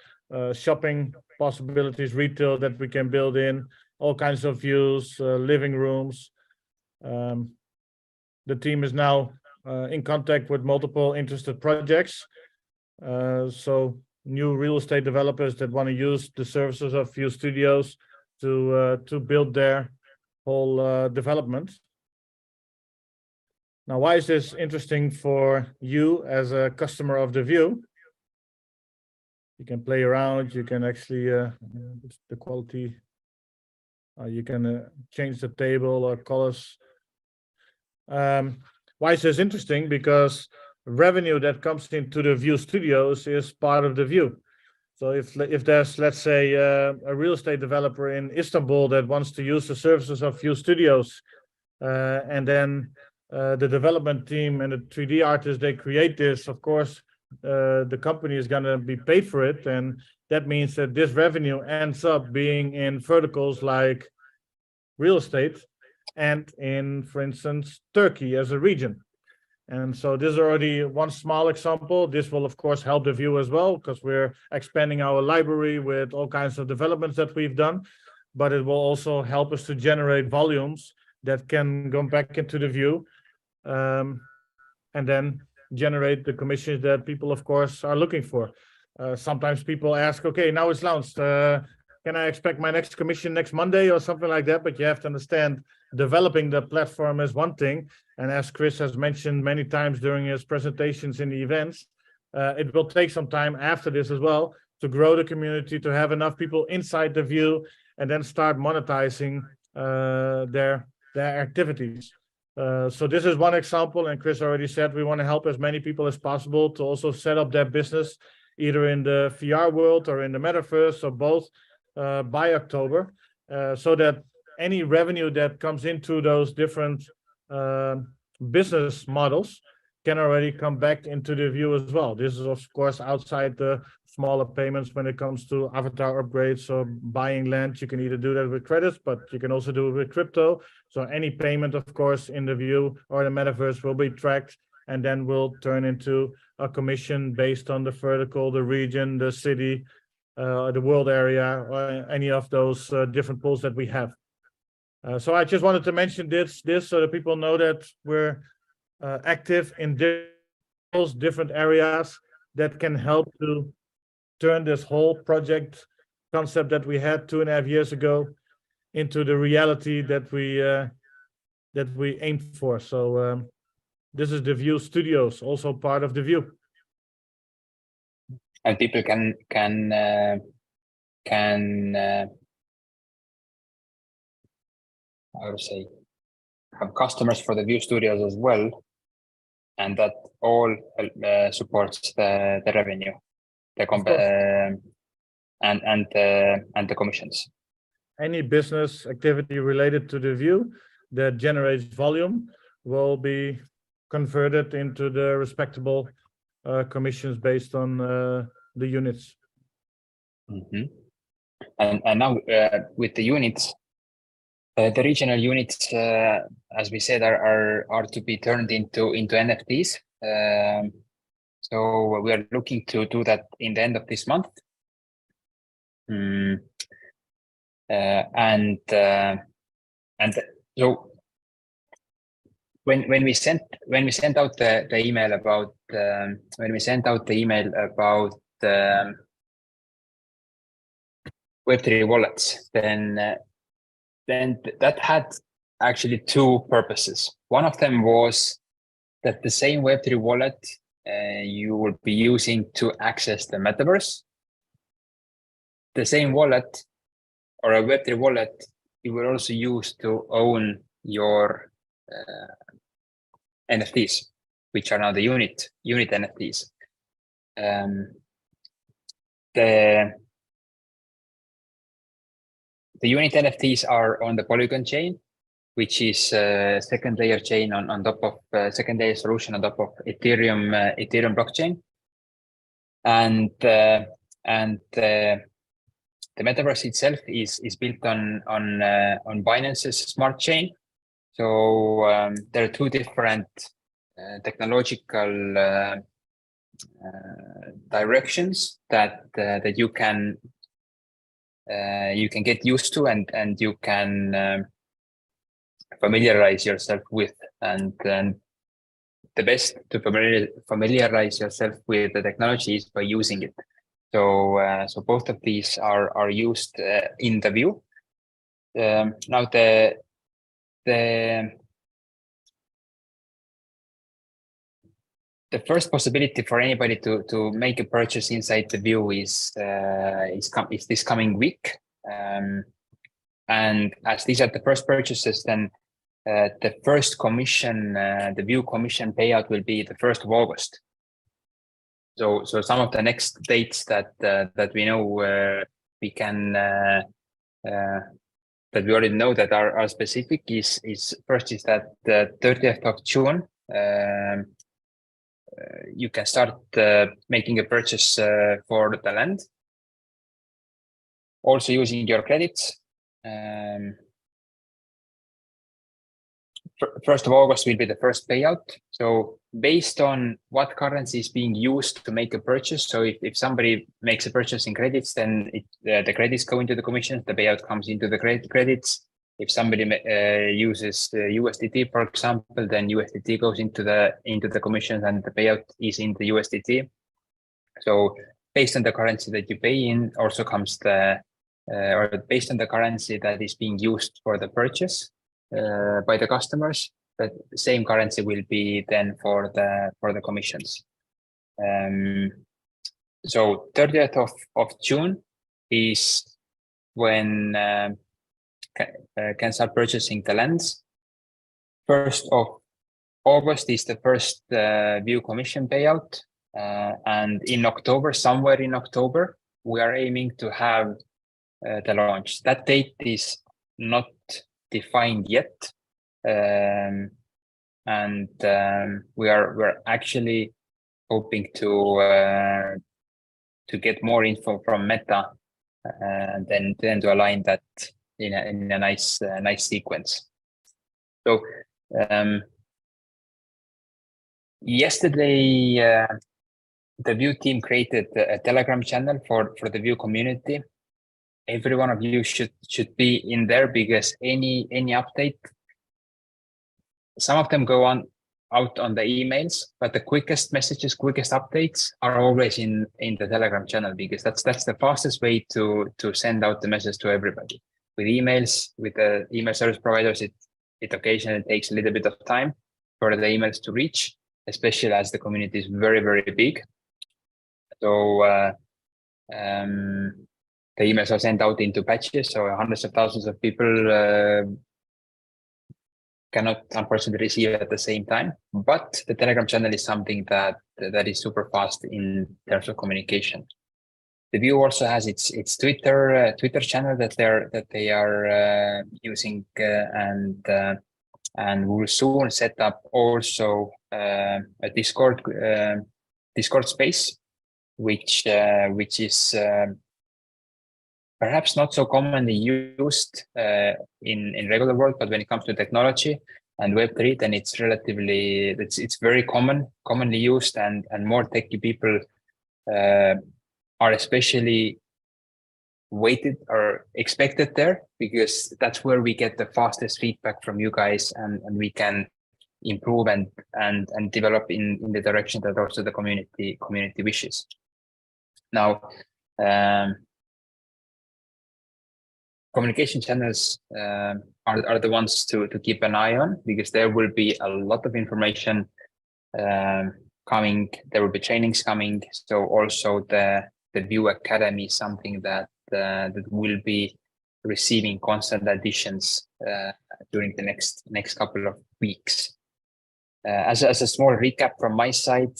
shopping possibilities, retail that we can build in, all kinds of views, living rooms. The team is now in contact with multiple interested projects. So new real estate developers that want to use the services of View Studios to build their whole development. Now, why is this interesting for you as a customer of the View? You can play around. You can actually the quality. You can change the table or colors. Why is this interesting? Because revenue that comes into the View Studios is part of the View. So if there's, let's say, a real estate developer in Istanbul that wants to use the services of View Studios, and then the development team and the 3D artists, they create this, of course, the company is going to be paid for it. And that means that this revenue ends up being in verticals like real estate and in, for instance, Turkey as a region. And so this is already one small example. This will, of course, help the View as well, because we're expanding our library with all kinds of developments that we've done. But it will also help us to generate volumes that can go back into the View, and then generate the commissions that people, of course, are looking for. Sometimes people ask, okay, now it's launched. Can I expect my next commission next Monday or something like that? But you have to understand, developing the platform is one thing. And as Chris has mentioned many times during his presentations in the events, it will take some time after this as well to grow the community, to have enough people inside the View, and then start monetizing their activities. So this is one example, and Chris already said we want to help as many people as possible to also set up their business, either in the VR world or in the metaverse, or both, by October, so that any revenue that comes into those different business models can already come back into the View as well. This is, of course, outside the smaller payments when it comes to avatar upgrades or buying land. You can either do that with credits, but you can also do it with crypto. So any payment, of course, in the View or the metaverse will be tracked and then will turn into a commission based on the vertical, the region, the city, the world area, or any of those different pools that we have. So I just wanted to mention this so that people know that we're active in different areas that can help to turn this whole project concept that we had 2.5 years ago into the reality that we aimed for. So this is the View Studios, also part of the View. And people can I would say have customers for the View Studios as well, and that all supports the revenue, the and the commissions. Any business activity related to the View that generates volume will be converted into the respectable commissions based on the units. Mm-hmm. And now with the units, the regional units, as we said, are to be turned into NFTs. So we are looking to do that in the end of this month. And so when we sent out the email about Web3 wallets, then that had actually two purposes. One of them was that the same Web3 wallet you will be using to access the metaverse. The same wallet, or a Web3 wallet, you will also use to own your NFTs, which are now the unit NFTs. The unit NFTs are on the Polygon chain, which is a second layer chain on top of second layer solution on top of Ethereum blockchain, and the metaverse itself is built on Binance's smart chain. So there are two different technological directions that you can get used to and you can familiarize yourself with, and the best to familiarize yourself with the technology is by using it. So both of these are used in the View. Now the the first possibility for anybody to make a purchase inside the view is this coming week. And as these are the first purchases, then the first commission, the view commission payout will be the 1st of August. So some of the next dates that we know we can that we already know that are specific is first is that the 30th of June. You can start making a purchase for the land. Also using your credits. 1st of August will be the first payout. So based on what currency is being used to make a purchase. So if somebody makes a purchase in credits, then the credits go into the commissions, the payout comes into the credits. If somebody uses USDT, for example, then USDT goes into the commissions and the payout is in the USDT. So based on the currency that you pay in, also comes or based on the currency that is being used for the purchase by the customers, the same currency will be then for the commissions. So 30th of June is when can start purchasing the lands. 1st of August is the first view commission payout. And in October, somewhere in October, we are aiming to have the launch. That date is not defined yet. We're actually hoping to get more info from Meta and then to align that in a nice sequence. So yesterday the Vue team created a Telegram channel for the Vue community. Every one of you should be in there because any update, some of them go out on the emails, but the quickest messages, quickest updates are always in the Telegram channel, because that's the fastest way to send out the message to everybody. With emails, with the email service providers, it occasionally takes a little bit of time for the emails to reach, especially as the community is very, very big. So the emails are sent out into batches, so hundreds of thousands of people cannot unfortunately receive it at the same time. But the Telegram channel is something that is super fast in terms of communication. The Vue also has its Twitter channel that they are using, and we'll soon set up also a Discord space, which is perhaps not so commonly used in regular world, but when it comes to technology and Web3, then it's very commonly used, and more techie people are especially waited or expected there, because that's where we get the fastest feedback from you guys, and we can improve and develop in the direction that also the community wishes. Now, communication channels are the ones to keep an eye on, because there will be a lot of information coming. There will be trainings coming. So also the Vue Academy is something that will be receiving constant additions during the next couple of weeks. As a small recap from my side,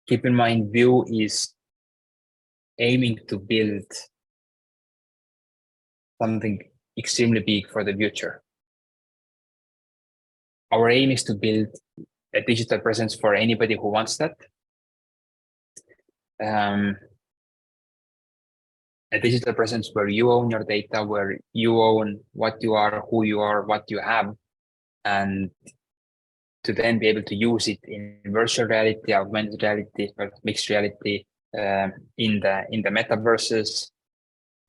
keep in mind Vue is aiming to build something extremely big for the future. Our aim is to build a digital presence for anybody who wants that. A digital presence where you own your data, where you own what you are, who you are, what you have, and to then be able to use it in virtual reality, augmented reality, or mixed reality, in the metaverses.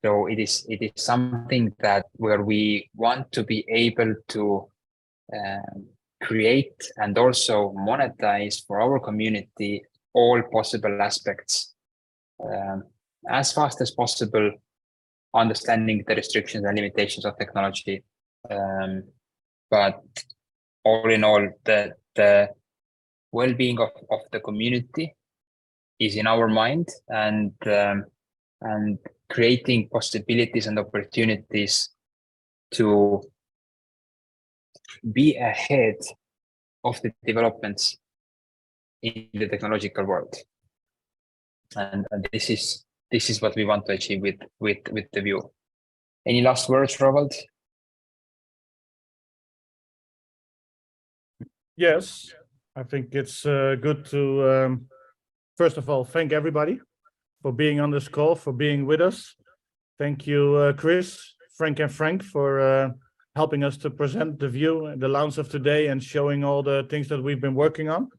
So it is something that where we want to be able to create and also monetize for our community all possible aspects as fast as possible, understanding the restrictions and limitations of technology. But all in all, the well-being of the community is in our mind, and creating possibilities and opportunities to be ahead of the developments in the technological world. And this is what we want to achieve with the view. Any last words, Roald? Yes, I think it's good to first of all thank everybody for being on this call, for being with us. Thank you, Chris, Frank, and Frank for helping us to present the view and the launch of today and showing all the things that we've been working on.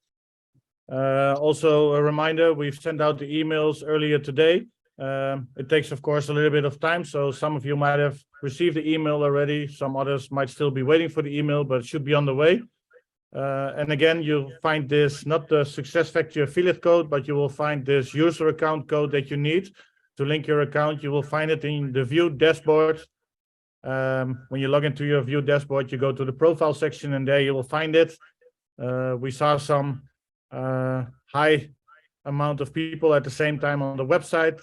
Also, a reminder, we've sent out the emails earlier today. It takes, of course, a little bit of time, so some of you might have received the email already. Some others might still be waiting for the email, but it should be on the way. And again, you'll find this, not the SuccessFactors affiliate code, but you will find this user account code that you need to link your account. You will find it in the View dashboard. When you log into your View dashboard, you go to the profile section, and there you will find it. We saw some high amount of people at the same time on the website.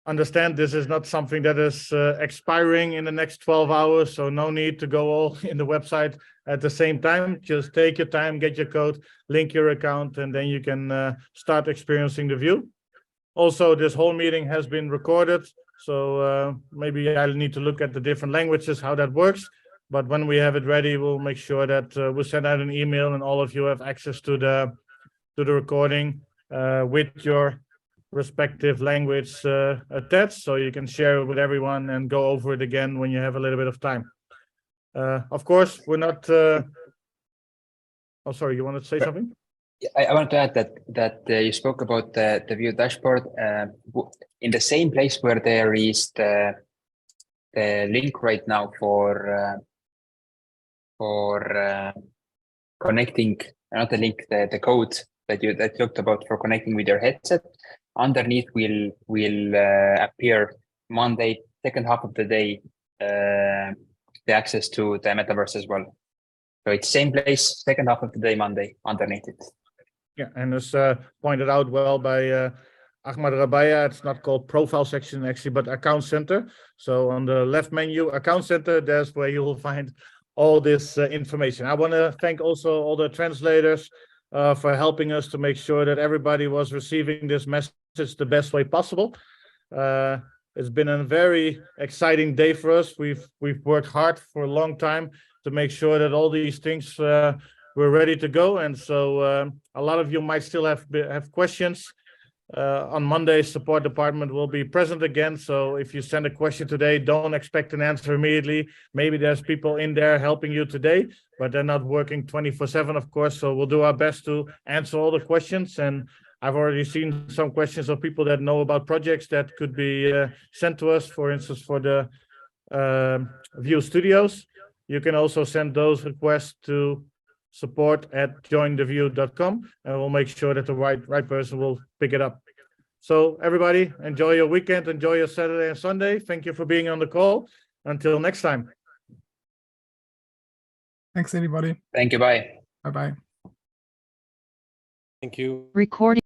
Understand this is not something that is expiring in the next 12 hours, so no need to go all in the website at the same time. Just take your time, get your code, link your account, and then you can start experiencing the view. Also, this whole meeting has been recorded, so maybe I'll need to look at the different languages, how that works. But when we have it ready, we'll make sure that we'll send out an email and all of you have access to the recording with your respective language attached, so you can share it with everyone and go over it again when you have a little bit of time. Of course, we're not. Oh, sorry, you wanted to say something? I want to add that you spoke about the View dashboard in the same place where there is the link right now for connecting, not the link, the code that you talked about for connecting with your headset. Underneath will appear Monday, second half of the day, the access to the metaverse as well. So it's same place, second half of the day, Monday, underneath it. Yeah, and as pointed out well by Ahmad Rabaya, it's not called profile section actually, but account center. So on the left menu, account center, that's where you will find all this information. I want to thank also all the translators for helping us to make sure that everybody was receiving this message the best way possible. It's been a very exciting day for us. We've worked hard for a long time to make sure that all these things were ready to go, and so a lot of you might still have questions. On Monday, support department will be present again, so if you send a question today, don't expect an answer immediately. Maybe there's people in there helping you today, but they're not working 24/7, of course, so we'll do our best to answer all the questions. And I've already seen some questions of people that know about projects that could be sent to us, for instance, for the View Studios. You can also send those requests to support@jointheview.com, and we'll make sure that the right person will pick it up. So everybody, enjoy your weekend, enjoy your Saturday and Sunday. Thank you for being on the call. Until next time. Thanks, everybody. Thank you. Bye. Bye-bye. Thank you. Recording.